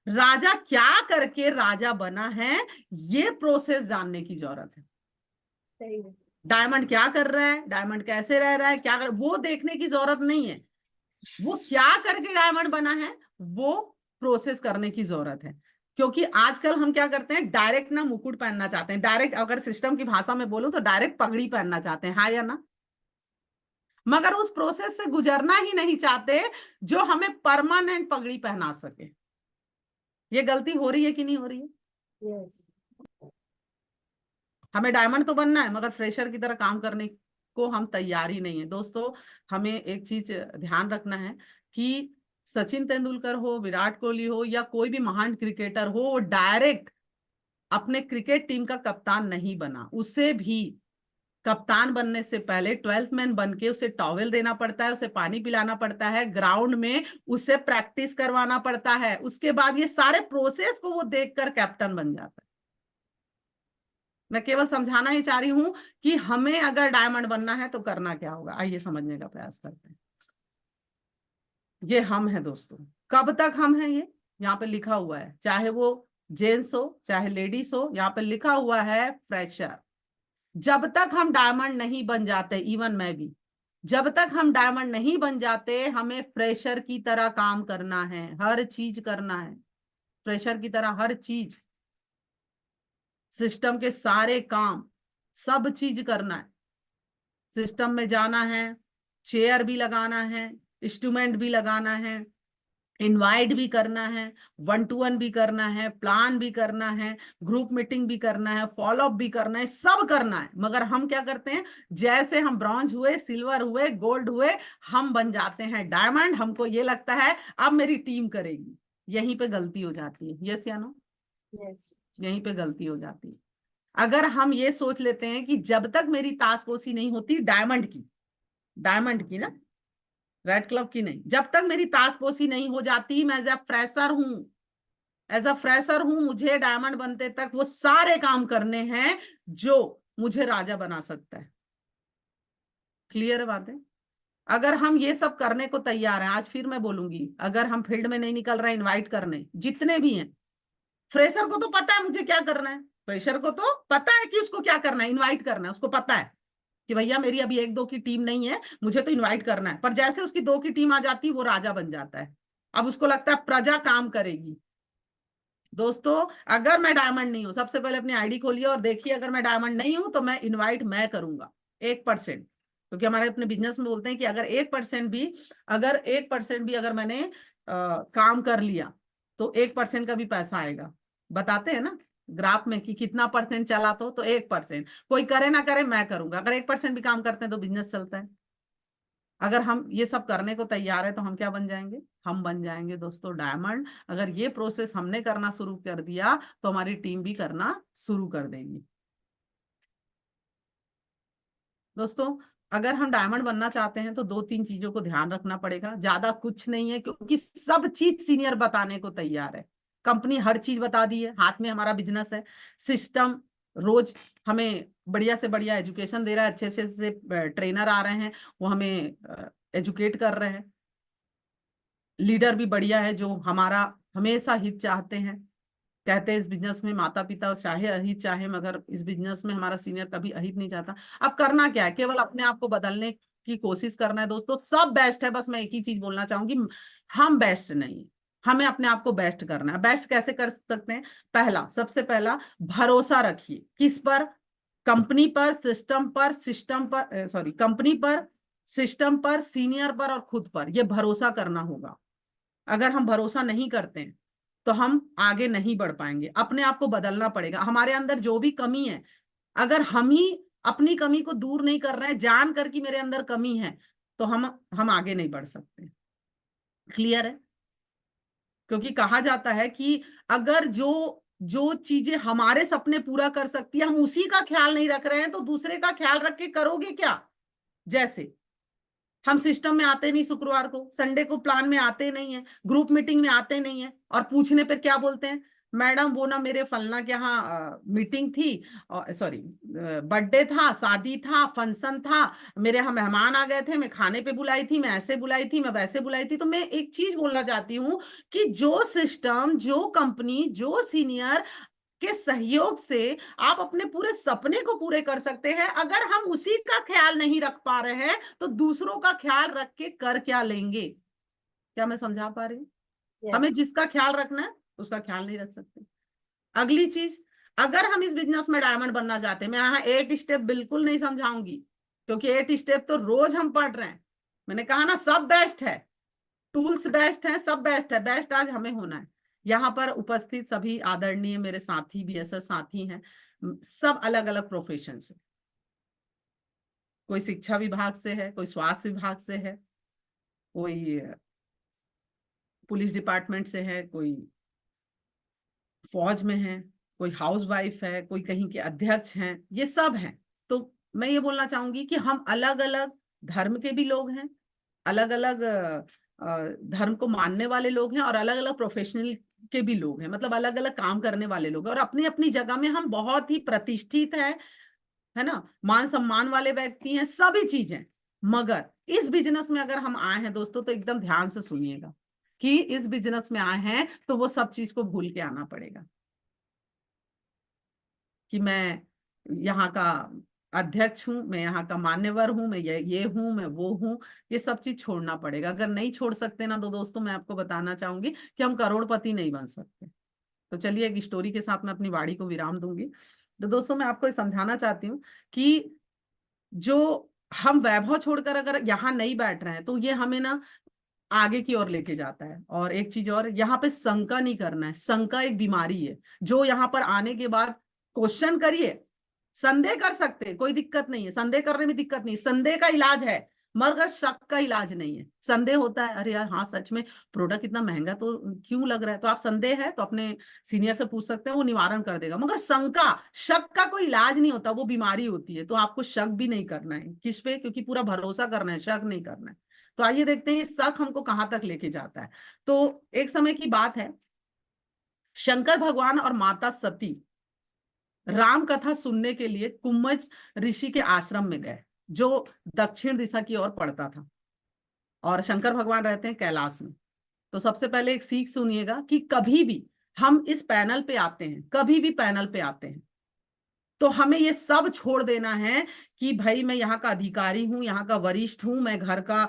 राजा क्या करके राजा बना है, ये प्रोसेस जानने की जरूरत है। सही है। डायमंड क्या कर रहा है, डायमंड कैसे रह रहा है, वो देखने की जरूरत नहीं है। वो क्या करके डायमंड बना है, वो प्रोसेस करने की जरूरत है। क्योंकि आजकल हम क्या करते हैं, डायरेक्ट ना मुकुट पहनना चाहते हैं, डायरेक्ट, अगर सिस्टम की भाषा में बोलूं तो डायरेक्ट पगड़ी पहनना चाहते हैं, हाँ या ना? मगर उस प्रोसेस से गुजरना ही नहीं चाहते जो हमें परमानेंट पगड़ी पहना सके। ये गलती हो रही है कि नहीं हो रही है? यस। हमें डायमंड तो बनना है, मगर फ्रेशर की तरह काम करने को हम तैयार ही नहीं है। दोस्तों, हमें एक चीज ध्यान रखना है कि सचिन तेंदुलकर हो, विराट कोहली हो, या कोई भी महान क्रिकेटर हो, वो डायरेक्ट अपने क्रिकेट टीम का कप्तान नहीं बना। उसे भी कप्तान बनने से पहले 12th मैन बन के उसे टॉवेल देना पड़ता है, उसे पानी पिलाना पड़ता है, ग्राउंड में उसे प्रैक्टिस करवाना पड़ता है। उसके बाद ये सारे प्रोसेस को वो देखकर कैप्टन बन जाता है। मैं केवल समझाना ही चाह रही हूं कि हमें अगर डायमंड बनना है तो करना क्या होगा। आइए समझने का प्रयास करते हैं। ये हम हैं दोस्तों। कब तक हम हैं? ये यहाँ पे लिखा हुआ है, चाहे वो जेंट्स हो चाहे लेडीज हो, यहाँ पे लिखा हुआ है फ्रेशर। जब तक हम डायमंड नहीं बन जाते, इवन मैं भी, जब तक हम डायमंड नहीं बन जाते, हमें फ्रेशर की तरह काम करना है, हर चीज करना है, फ्रेशर की तरह हर चीज, सिस्टम के सारे काम, सब चीज करना है। सिस्टम में जाना है, चेयर भी लगाना है, इंस्ट्रूमेंट भी लगाना है, इनवाइट भी करना है, 1-to-1 भी करना है, प्लान भी करना है, ग्रुप मीटिंग भी करना है, फॉलो अप भी करना है, सब करना है। मगर हम क्या करते हैं, जैसे हम ब्रॉन्ज हुए, सिल्वर हुए, गोल्ड हुए, हम बन जाते हैं डायमंड। हमको ये लगता है अब मेरी टीम करेगी। यहीं पे गलती हो जाती है, यस या नो? यस। यहीं पे गलती हो जाती है। अगर हम ये सोच लेते हैं कि जब तक मेरी ताशपोशी नहीं होती डायमंड की ना, रेड क्लब की नहीं, जब तक मेरी ताशपोशी नहीं हो जाती, मैं एज अ फ्रेशर हूं, मुझे डायमंड बनते तक वो सारे काम करने हैं जो मुझे राजा बना सकता है। क्लियर है बातें? अगर हम ये सब करने को तैयार हैं, आज फिर मैं बोलूंगी, अगर हम फील्ड में नहीं निकल रहे इनवाइट करने, जितने भी हैं, फ्रेशर को तो पता है मुझे क्या करना है, फ्रेशर को तो पता है कि उसको क्या करना है, इनवाइट करना है, उसको पता है कि भैया मेरी अभी 1-2 की टीम नहीं है, मुझे तो इनवाइट करना है। पर जैसे उसकी 2 की टीम आ जाती है, वो राजा बन जाता है। अब उसको लगता है प्रजा काम करेगी। दोस्तों, अगर मैं डायमंड नहीं हूं, सबसे पहले अपनी आईडी खोलिए और देखिए, अगर मैं डायमंड नहीं हूं तो मैं इनवाइट मैं करूंगा 1%, क्योंकि हमारे अपने बिजनेस में बोलते हैं कि अगर 1% भी, अगर मैंने काम कर लिया तो 1% का भी पैसा आएगा। बताते हैं ना ग्राफ में कि कितना परसेंट चला, तो 1%, कोई करे ना करे मैं करूंगा। अगर 1% भी काम करते हैं तो बिजनेस चलता है। अगर हम ये सब करने को तैयार है तो हम क्या बन जाएंगे? हम बन जाएंगे दोस्तों डायमंड। अगर ये प्रोसेस हमने करना शुरू कर दिया तो हमारी टीम भी करना शुरू कर देगी। दोस्तों, अगर हम डायमंड बनना चाहते हैं तो 2-3 चीजों को ध्यान रखना पड़ेगा, ज्यादा कुछ नहीं है, क्योंकि सब चीज सीनियर बताने को तैयार है। कंपनी हर चीज बता दी है, हाथ में हमारा बिजनेस है, सिस्टम रोज हमें बढ़िया से बढ़िया एजुकेशन दे रहा है, अच्छे से ट्रेनर आ रहे हैं, वो हमें एजुकेट कर रहे हैं। लीडर भी बढ़िया है जो हमारा हमेशा हित चाहते हैं। कहते हैं इस बिजनेस में माता पिता चाहे अहित चाहे, मगर इस बिजनेस में हमारा सीनियर कभी अहित नहीं चाहता। अब करना क्या है? केवल अपने आप को बदलने की कोशिश करना है दोस्तों। सब बेस्ट है, बस मैं एक ही चीज बोलना चाहूंगी, हम बेस्ट नहीं, हमें अपने आप को बेस्ट करना है। बेस्ट कैसे कर सकते हैं? सबसे पहला, भरोसा रखिए। किस पर? कंपनी पर, कंपनी पर, सिस्टम पर, सीनियर पर और खुद पर। यह भरोसा करना होगा। अगर हम भरोसा नहीं करते हैं तो हम आगे नहीं बढ़ पाएंगे। अपने आप को बदलना पड़ेगा। हमारे अंदर जो भी कमी है, अगर हम ही अपनी कमी को दूर नहीं कर रहे हैं, जान कर कि मेरे अंदर कमी है, तो हम आगे नहीं बढ़ सकते। क्लियर है? क्योंकि कहा जाता है कि अगर जो जो चीजें हमारे सपने पूरा कर सकती है, हम उसी का ख्याल नहीं रख रहे हैं, तो दूसरे का ख्याल रख के करोगे क्या? जैसे हम सिस्टम में आते नहीं, शुक्रवार को, संडे को प्लान में आते नहीं है, ग्रुप मीटिंग में आते नहीं है, और पूछने पर क्या बोलते हैं? मैडम वो ना मेरे फलना के यहाँ मीटिंग थी, सॉरी बर्थडे था, शादी था, फंक्शन था, मेरे यहाँ मेहमान आ गए थे, मैं खाने पे बुलाई थी, मैं ऐसे बुलाई थी, मैं वैसे बुलाई थी। तो मैं एक चीज बोलना चाहती हूँ कि जो सिस्टम, जो कंपनी, जो सीनियर के सहयोग से आप अपने पूरे सपने को पूरे कर सकते हैं, अगर हम उसी का ख्याल नहीं रख पा रहे हैं तो दूसरों का ख्याल रख के कर क्या लेंगे? क्या मैं समझा पा रही हूँ? हमें Yes. जिसका ख्याल रखना है उसका ख्याल नहीं रख सकते। अगली चीज, अगर हम इस बिजनेस में डायमंड बनना चाहते हैं, मैं यहाँ 8 स्टेप बिल्कुल नहीं समझाऊंगी, क्योंकि 8 स्टेप तो रोज हम पढ़ रहे हैं। मैंने कहा ना, सब बेस्ट है, टूल्स बेस्ट हैं, सब बेस्ट है। बेस्ट आज हमें होना है। यहाँ पर उपस्थित सभी आदरणीय मेरे साथी, बीएसएस साथी हैं, सब अलग अलग प्रोफेशन से। कोई शिक्षा विभाग से है, कोई स्वास्थ्य विभाग से है, कोई पुलिस डिपार्टमेंट से है, कोई फौज में है, कोई हाउस वाइफ है, कोई कहीं के अध्यक्ष हैं, ये सब हैं। तो मैं ये बोलना चाहूंगी कि हम अलग अलग धर्म के भी लोग हैं, अलग अलग धर्म को मानने वाले लोग हैं, और अलग अलग प्रोफेशनल के भी लोग हैं, मतलब अलग अलग काम करने वाले लोग हैं, और अपनी अपनी जगह में हम बहुत ही प्रतिष्ठित हैं, है ना, मान सम्मान वाले व्यक्ति हैं, सभी चीजें। मगर इस बिजनेस में अगर हम आए हैं दोस्तों, तो एकदम ध्यान से सुनिएगा कि इस बिजनेस में आए हैं तो वो सब चीज को भूल के आना पड़ेगा कि मैं यहाँ का अध्यक्ष हूं, मैं यहाँ का मान्यवर हूं, मैं ये हूं, मैं वो हूं। ये सब चीज छोड़ना पड़ेगा। अगर नहीं छोड़ सकते ना, तो दोस्तों मैं आपको बताना चाहूंगी कि हम करोड़पति नहीं बन सकते। तो चलिए एक स्टोरी के साथ मैं अपनी वाणी को विराम दूंगी। तो दोस्तों, मैं आपको समझाना चाहती हूँ कि जो हम वैभव छोड़कर अगर यहाँ नहीं बैठ रहे हैं, तो ये हमें ना आगे की ओर लेके जाता है। और एक चीज और, यहाँ पे शंका नहीं करना है। शंका एक बीमारी है। जो यहाँ पर आने के बाद क्वेश्चन करिए, संदेह कर सकते हैं, कोई दिक्कत नहीं है, संदेह करने में दिक्कत नहीं, संदेह का इलाज है, मगर शक का इलाज नहीं है। संदेह होता है, अरे यार हाँ सच में प्रोडक्ट इतना महंगा तो क्यों लग रहा है, तो आप संदेह है तो अपने सीनियर से पूछ सकते हैं, वो निवारण कर देगा। मगर शंका, शक का कोई इलाज नहीं होता, वो बीमारी होती है। तो आपको शक भी नहीं करना है। किस पे? क्योंकि पूरा भरोसा करना है, शक नहीं करना है। तो आइए देखते हैं ये शक हमको कहां तक लेके जाता है। तो एक समय की बात है, शंकर भगवान और माता सती राम कथा सुनने के लिए कुम्मज ऋषि के आश्रम में गए, जो दक्षिण दिशा की ओर पड़ता था, और शंकर भगवान रहते हैं कैलाश में। तो सबसे पहले एक सीख सुनिएगा कि कभी भी हम इस पैनल पे आते हैं, कभी भी पैनल पे आते हैं, तो हमें ये सब छोड़ देना है कि भाई मैं यहाँ का अधिकारी हूं, यहाँ का वरिष्ठ हूं, मैं घर का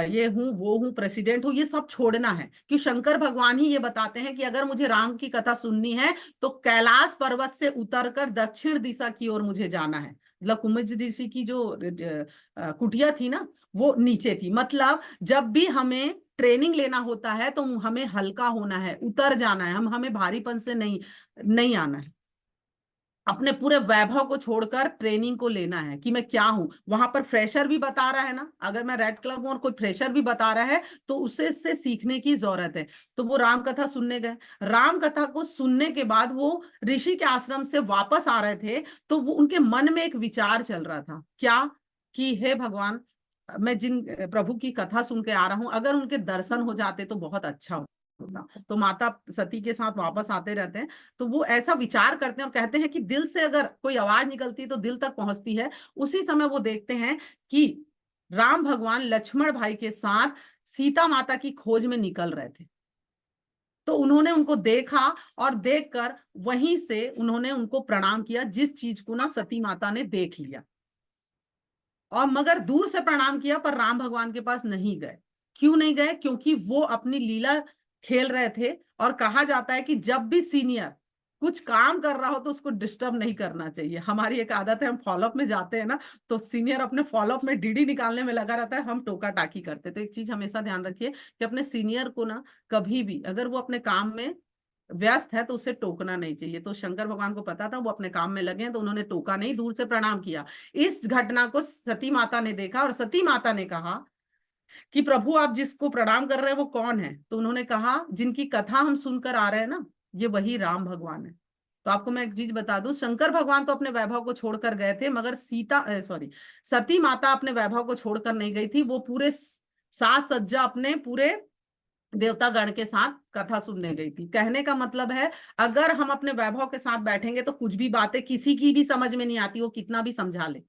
ये हूं, वो हूं, प्रेसिडेंट हूं, ये सब छोड़ना है। कि शंकर भगवान ही ये बताते हैं कि अगर मुझे राम की कथा सुननी है तो कैलाश पर्वत से उतरकर दक्षिण दिशा की ओर मुझे जाना है। मतलब कुम्भज ऋषि की जो कुटिया थी ना, वो नीचे थी। मतलब जब भी हमें ट्रेनिंग लेना होता है तो हमें हल्का होना है, उतर जाना है, हमें भारीपन से नहीं आना है। अपने पूरे वैभव को छोड़कर ट्रेनिंग को लेना है कि मैं क्या हूं। वहां पर फ्रेशर भी बता रहा है ना, अगर मैं रेड क्लब हूं और कोई फ्रेशर भी बता रहा है तो उसे से सीखने की जरूरत है। तो वो राम कथा सुनने गए। राम कथा को सुनने के बाद वो ऋषि के आश्रम से वापस आ रहे थे, तो वो उनके मन में एक विचार चल रहा था, क्या कि हे भगवान, मैं जिन प्रभु की कथा सुन के आ रहा हूं, अगर उनके दर्शन हो जाते तो बहुत अच्छा होता। तो माता सती के साथ वापस आते रहते हैं, तो वो ऐसा विचार करते हैं और कहते हैं कि दिल से अगर कोई आवाज निकलती है तो दिल तक पहुंचती है। उसी समय वो देखते हैं कि राम भगवान लक्ष्मण भाई के साथ सीता माता की खोज में निकल रहे थे। तो उन्होंने उनको देखा और देखकर वहीं से उन्होंने उनको प्रणाम किया, जिस चीज को ना सती माता ने देख लिया, और मगर दूर से प्रणाम किया, पर राम भगवान के पास नहीं गए। क्यों नहीं गए? क्योंकि वो अपनी लीला खेल रहे थे। और कहा जाता है कि जब भी सीनियर कुछ काम कर रहा हो तो उसको डिस्टर्ब नहीं करना चाहिए। हमारी एक आदत है, हम फॉलोअप में जाते हैं ना, तो सीनियर अपने फॉलोअप में डीडी निकालने में लगा रहता है, हम टोका टाकी करते। तो एक चीज हमेशा ध्यान रखिए कि अपने सीनियर को ना कभी भी, अगर वो अपने काम में व्यस्त है तो उसे टोकना नहीं चाहिए। तो शंकर भगवान को पता था वो अपने काम में लगे हैं, तो उन्होंने टोका नहीं, दूर से प्रणाम किया। इस घटना को सती माता ने देखा और सती माता ने कहा कि प्रभु, आप जिसको प्रणाम कर रहे हैं वो कौन है? तो उन्होंने कहा, जिनकी कथा हम सुनकर आ रहे हैं ना, ये वही राम भगवान है। तो आपको मैं एक चीज बता दूं, शंकर भगवान तो अपने वैभव को छोड़कर गए थे, मगर सती माता अपने वैभव को छोड़कर नहीं गई थी। वो पूरे साज सज्जा अपने पूरे देवतागण के साथ कथा सुनने गई थी। कहने का मतलब है, अगर हम अपने वैभव के साथ बैठेंगे तो कुछ भी बातें किसी की भी समझ में नहीं आती, वो कितना भी समझा ले।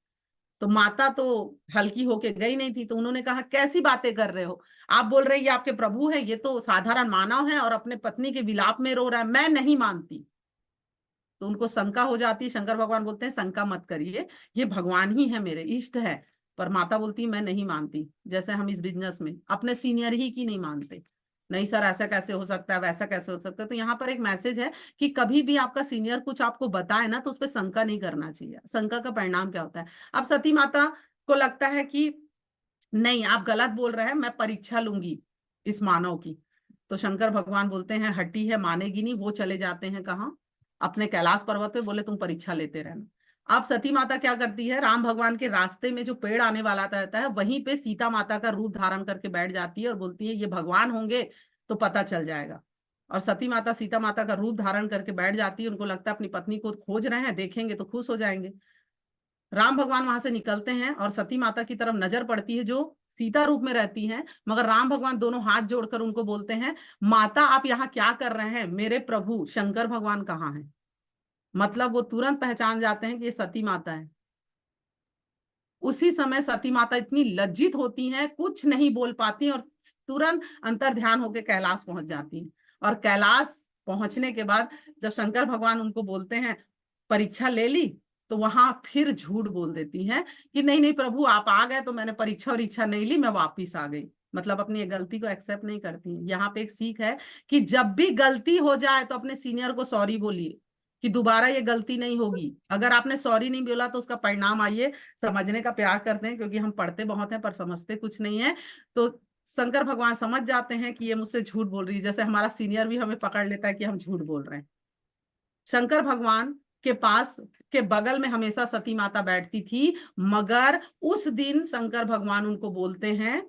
तो माता तो हल्की होके गई नहीं थी, तो उन्होंने कहा, कैसी बातें कर रहे हो आप? बोल रहे ये आपके प्रभु है? ये तो साधारण मानव है और अपने पत्नी के विलाप में रो रहा है, मैं नहीं मानती। तो उनको शंका हो जाती। शंकर भगवान बोलते हैं, शंका मत करिए, ये भगवान ही है, मेरे इष्ट है। पर माता बोलती मैं नहीं मानती। जैसे हम इस बिजनेस में अपने सीनियर ही की नहीं मानते, नहीं सर ऐसा कैसे हो सकता है, वैसा कैसे हो सकता है। तो यहाँ पर एक मैसेज है कि कभी भी आपका सीनियर कुछ आपको बताए ना, तो उस पर शंका नहीं करना चाहिए। शंका का परिणाम क्या होता है? अब सती माता को लगता है कि नहीं, आप गलत बोल रहे हैं, मैं परीक्षा लूंगी इस मानव की। तो शंकर भगवान बोलते हैं, हट्टी है, मानेगी नहीं। वो चले जाते हैं कहाँ? अपने कैलाश पर्वत पे। बोले तुम परीक्षा लेते रहना। अब सती माता क्या करती है, राम भगवान के रास्ते में जो पेड़ आने वाला रहता है वहीं पे सीता माता का रूप धारण करके बैठ जाती है और बोलती है, ये भगवान होंगे तो पता चल जाएगा। और सती माता सीता माता का रूप धारण करके बैठ जाती है। उनको लगता है अपनी पत्नी को खोज रहे हैं, देखेंगे तो खुश हो जाएंगे। राम भगवान वहां से निकलते हैं और सती माता की तरफ नजर पड़ती है, जो सीता रूप में रहती हैं। मगर राम भगवान दोनों हाथ जोड़कर उनको बोलते हैं, माता आप यहाँ क्या कर रहे हैं? मेरे प्रभु शंकर भगवान कहाँ हैं? मतलब वो तुरंत पहचान जाते हैं कि ये सती माता है। उसी समय सती माता इतनी लज्जित होती हैं, कुछ नहीं बोल पाती और तुरंत अंतर ध्यान होकर कैलाश पहुंच जाती हैं। और कैलाश पहुंचने के बाद जब शंकर भगवान उनको बोलते हैं परीक्षा ले ली, तो वहां फिर झूठ बोल देती हैं कि नहीं नहीं प्रभु, आप आ गए तो मैंने परीक्षा और इच्छा नहीं ली, मैं वापिस आ गई। मतलब अपनी गलती को एक्सेप्ट नहीं करती। यहाँ पे एक सीख है कि जब भी गलती हो जाए तो अपने सीनियर को सॉरी बोलिए कि दोबारा ये गलती नहीं होगी। अगर आपने सॉरी नहीं बोला तो उसका परिणाम आइए समझने का प्रयास करते हैं, क्योंकि हम पढ़ते बहुत हैं पर समझते कुछ नहीं है। तो शंकर भगवान समझ जाते हैं कि ये मुझसे झूठ बोल रही है। जैसे हमारा सीनियर भी हमें पकड़ लेता है कि हम झूठ बोल रहे हैं। शंकर भगवान के पास के बगल में हमेशा सती माता बैठती थी, मगर उस दिन शंकर भगवान उनको बोलते हैं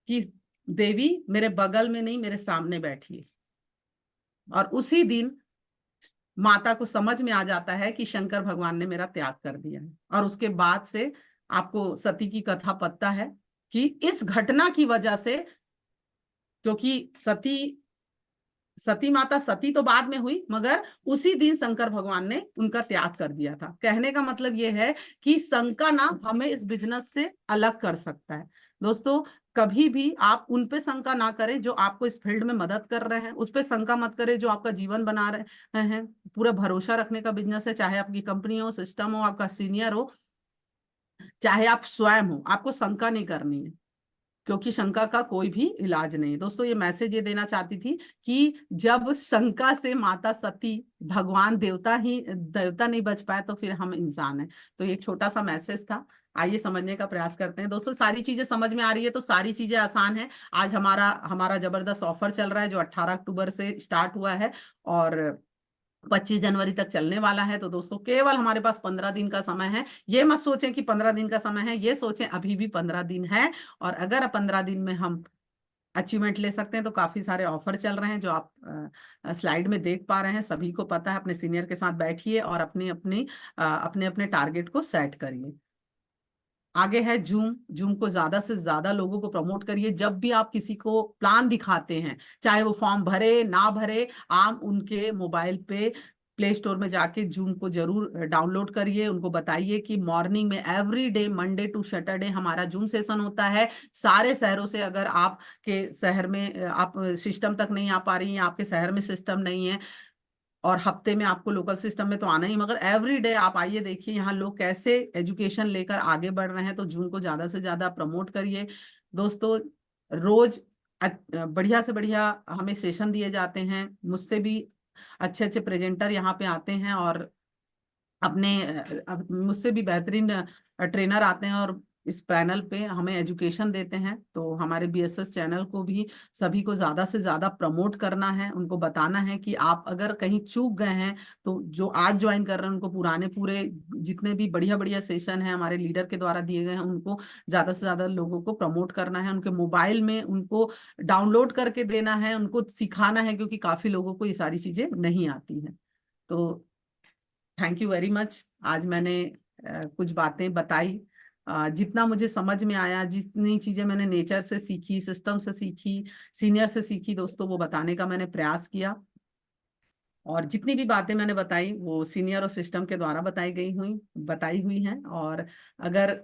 कि देवी मेरे बगल में नहीं, मेरे सामने बैठिए। और उसी दिन माता को समझ में आ जाता है कि शंकर भगवान ने मेरा त्याग कर दिया है। और उसके बाद से आपको सती की कथा पता है कि इस घटना की वजह से, क्योंकि सती माता सती तो बाद में हुई, मगर उसी दिन शंकर भगवान ने उनका त्याग कर दिया था। कहने का मतलब ये है कि शंका ना हमें इस बिजनेस से अलग कर सकता है। दोस्तों, कभी भी आप उन पे शंका ना करें जो आपको इस फील्ड में मदद कर रहे हैं, उस पे शंका मत करें जो आपका जीवन बना रहे हैं। पूरा भरोसा रखने का बिजनेस है, चाहे आपकी कंपनी हो, सिस्टम हो, आपका सीनियर हो, चाहे आप स्वयं हो, आपको शंका नहीं करनी है, क्योंकि शंका का कोई भी इलाज नहीं। दोस्तों, ये मैसेज ये देना चाहती थी कि जब शंका से माता सती भगवान देवता नहीं बच पाए, तो फिर हम इंसान हैं। तो ये एक छोटा सा मैसेज था, आइए समझने का प्रयास करते हैं। दोस्तों, सारी चीजें समझ में आ रही है तो सारी चीजें आसान है। आज हमारा हमारा जबरदस्त ऑफर चल रहा है जो 18 अक्टूबर से स्टार्ट हुआ है और 25 जनवरी तक चलने वाला है। तो दोस्तों, केवल हमारे पास 15 दिन का समय है। ये मत सोचें कि 15 दिन का समय है, ये सोचें अभी भी 15 दिन है। और अगर 15 दिन में हम अचीवमेंट ले सकते हैं तो काफी सारे ऑफर चल रहे हैं जो आप स्लाइड में देख पा रहे हैं। सभी को पता है, अपने सीनियर के साथ बैठिए और अपने अपने टारगेट को सेट करिए। आगे है जूम। जूम को ज्यादा से ज्यादा लोगों को प्रमोट करिए। जब भी आप किसी को प्लान दिखाते हैं, चाहे वो फॉर्म भरे ना भरे, आप उनके मोबाइल पे प्ले स्टोर में जाके जूम को जरूर डाउनलोड करिए। उनको बताइए कि मॉर्निंग में every day Monday to Saturday हमारा जूम सेशन होता है। सारे शहरों से, अगर आपके शहर में आप सिस्टम तक नहीं आ पा रही हैं, आपके शहर में सिस्टम नहीं है और हफ्ते में आपको लोकल सिस्टम में तो आना ही, मगर एवरी डे आप आइए, देखिए यहाँ लोग कैसे एजुकेशन लेकर आगे बढ़ रहे हैं। तो जून को ज्यादा से ज्यादा प्रमोट करिए। दोस्तों, रोज बढ़िया से बढ़िया हमें सेशन दिए जाते हैं। मुझसे भी अच्छे अच्छे प्रेजेंटर यहाँ पे आते हैं और मुझसे भी बेहतरीन ट्रेनर आते हैं और इस पैनल पे हमें एजुकेशन देते हैं। तो हमारे बीएसएस चैनल को भी सभी को ज्यादा से ज्यादा प्रमोट करना है। उनको बताना है कि आप अगर कहीं चूक गए हैं तो जो आज ज्वाइन कर रहे हैं उनको पुराने पूरे जितने भी बढ़िया बढ़िया सेशन है हमारे लीडर के द्वारा दिए गए हैं, उनको ज्यादा से ज्यादा लोगों को प्रमोट करना है। उनके मोबाइल में उनको डाउनलोड करके देना है, उनको सिखाना है, क्योंकि काफी लोगों को ये सारी चीजें नहीं आती हैं। तो थैंक यू वेरी मच। आज मैंने कुछ बातें बताई, जितना मुझे समझ में आया, जितनी चीजें मैंने नेचर से सीखी, सिस्टम से सीखी, सीनियर से सीखी, दोस्तों वो बताने का मैंने प्रयास किया। और जितनी भी बातें मैंने बताई वो सीनियर और सिस्टम के द्वारा बताई हुई हैं। और अगर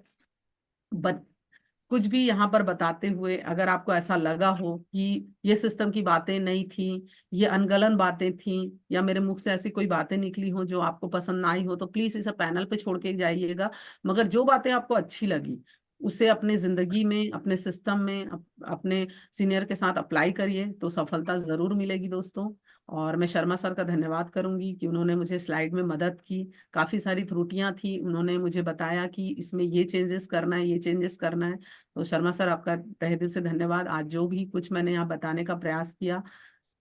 कुछ भी यहाँ पर बताते हुए अगर आपको ऐसा लगा हो कि ये सिस्टम की बातें नहीं थी, ये अनगलन बातें थी, या मेरे मुख से ऐसी कोई बातें निकली हो जो आपको पसंद ना आई हो, तो प्लीज इसे पैनल पे छोड़ के जाइएगा। मगर जो बातें आपको अच्छी लगी उसे अपने जिंदगी में, अपने सिस्टम में, अपने सीनियर के साथ अप्लाई करिए, तो सफलता जरूर मिलेगी दोस्तों। और मैं शर्मा सर का धन्यवाद करूंगी कि उन्होंने मुझे स्लाइड में मदद की। काफी सारी त्रुटियां थी, उन्होंने मुझे बताया कि इसमें ये चेंजेस करना है, ये चेंजेस करना है। तो शर्मा सर, आपका तहे दिल से धन्यवाद। आज जो भी कुछ मैंने यहाँ बताने का प्रयास किया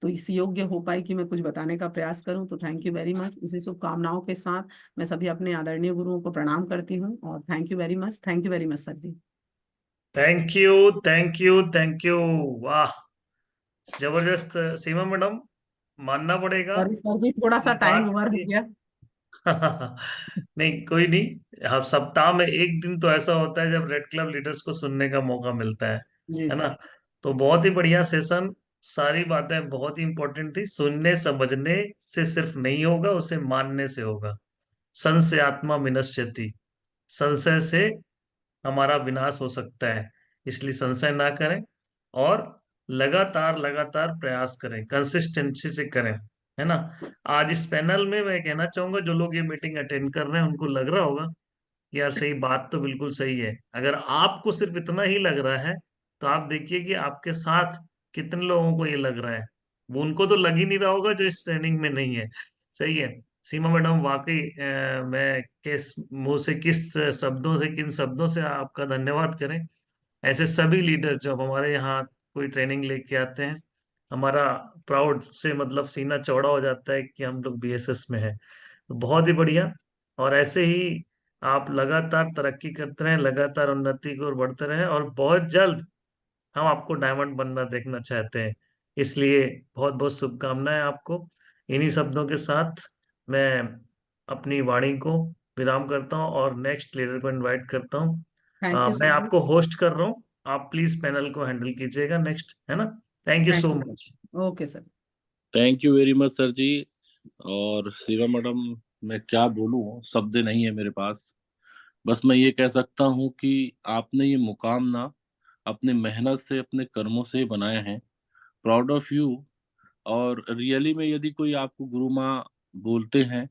तो इस योग्य हो पाई कि मैं कुछ बताने का प्रयास करूं। तो थैंक यू वेरी मच। इसी शुभकामनाओं के साथ मैं सभी अपने आदरणीय गुरुओं को प्रणाम करती हूँ और thank you very much. Thank you very much sir ji. Thank you, thank you, thank you. वाह, जबरदस्त सीमा मैडम, मानना पड़ेगा। सॉरी सर जी, थोड़ा सा इस टाइम बात ओवर हो की गया। नहीं, कोई नहीं। हम सप्ताह में एक दिन तो ऐसा होता है जब रेड क्लब लीडर्स को सुनने का मौका मिलता जी है सर। ना। तो बहुत ही बढ़िया सेशन। सारी बातें बहुत ही इंपॉर्टेंट थी। सुनने समझने से सिर्फ नहीं होगा, उसे मानने से होगा। संशय आत्मा विनश्यति। संशय से हमारा विनाश हो सकता है, इसलिए संशय ना करें और लगातार लगातार प्रयास करें, कंसिस्टेंसी से करें, है ना। आज इस पैनल में मैं कहना चाहूंगा, जो लोग ये मीटिंग अटेंड कर रहे हैं उनको लग रहा होगा कि यार सही बात तो बिल्कुल सही है। अगर आपको सिर्फ इतना ही लग रहा है तो आप देखिए कि आपके साथ कितने लोगों को ये लग रहा है। वो उनको तो लग ही नहीं रहा होगा जो इस ट्रेनिंग में नहीं है। सही है सीमा मैडम, वाकई मैं किस मुंह से, किस शब्दों से, किन शब्दों से आपका धन्यवाद करें। ऐसे सभी लीडर जब हमारे यहाँ कोई ट्रेनिंग लेके आते हैं, हमारा प्राउड से मतलब सीना चौड़ा हो जाता है कि हम लोग बीएसएस में हैं। तो बहुत ही बढ़िया। और ऐसे ही आप लगातार तरक्की करते रहें, लगातार उन्नति की ओर बढ़ते रहें, और बहुत जल्द हम आपको डायमंड बनना देखना चाहते हैं। इसलिए बहुत बहुत शुभकामनाएं आपको। इन्हीं शब्दों के साथ मैं अपनी वाणी को विराम करता हूँ और नेक्स्ट लीडर को इनवाइट करता हूँ। थैंक यू मैं सर जी। आपको होस्ट कर रहा हूँ। आप प्लीज पैनल को हैंडल कीजिएगा नेक्स्ट, है ना। Thank you thank so you much. Sir. Okay sir. Thank you very much sir ji. और शिवा मैडम, मैं क्या बोलूं, शब्द नहीं है मेरे पास। बस मैं ये कह सकता हूँ कि आपने ये मुकाम ना अपने मेहनत से, अपने कर्मों से बनाए हैं। Proud of you. और रियली में यदि कोई आपको गुरु माँ बोलते हैं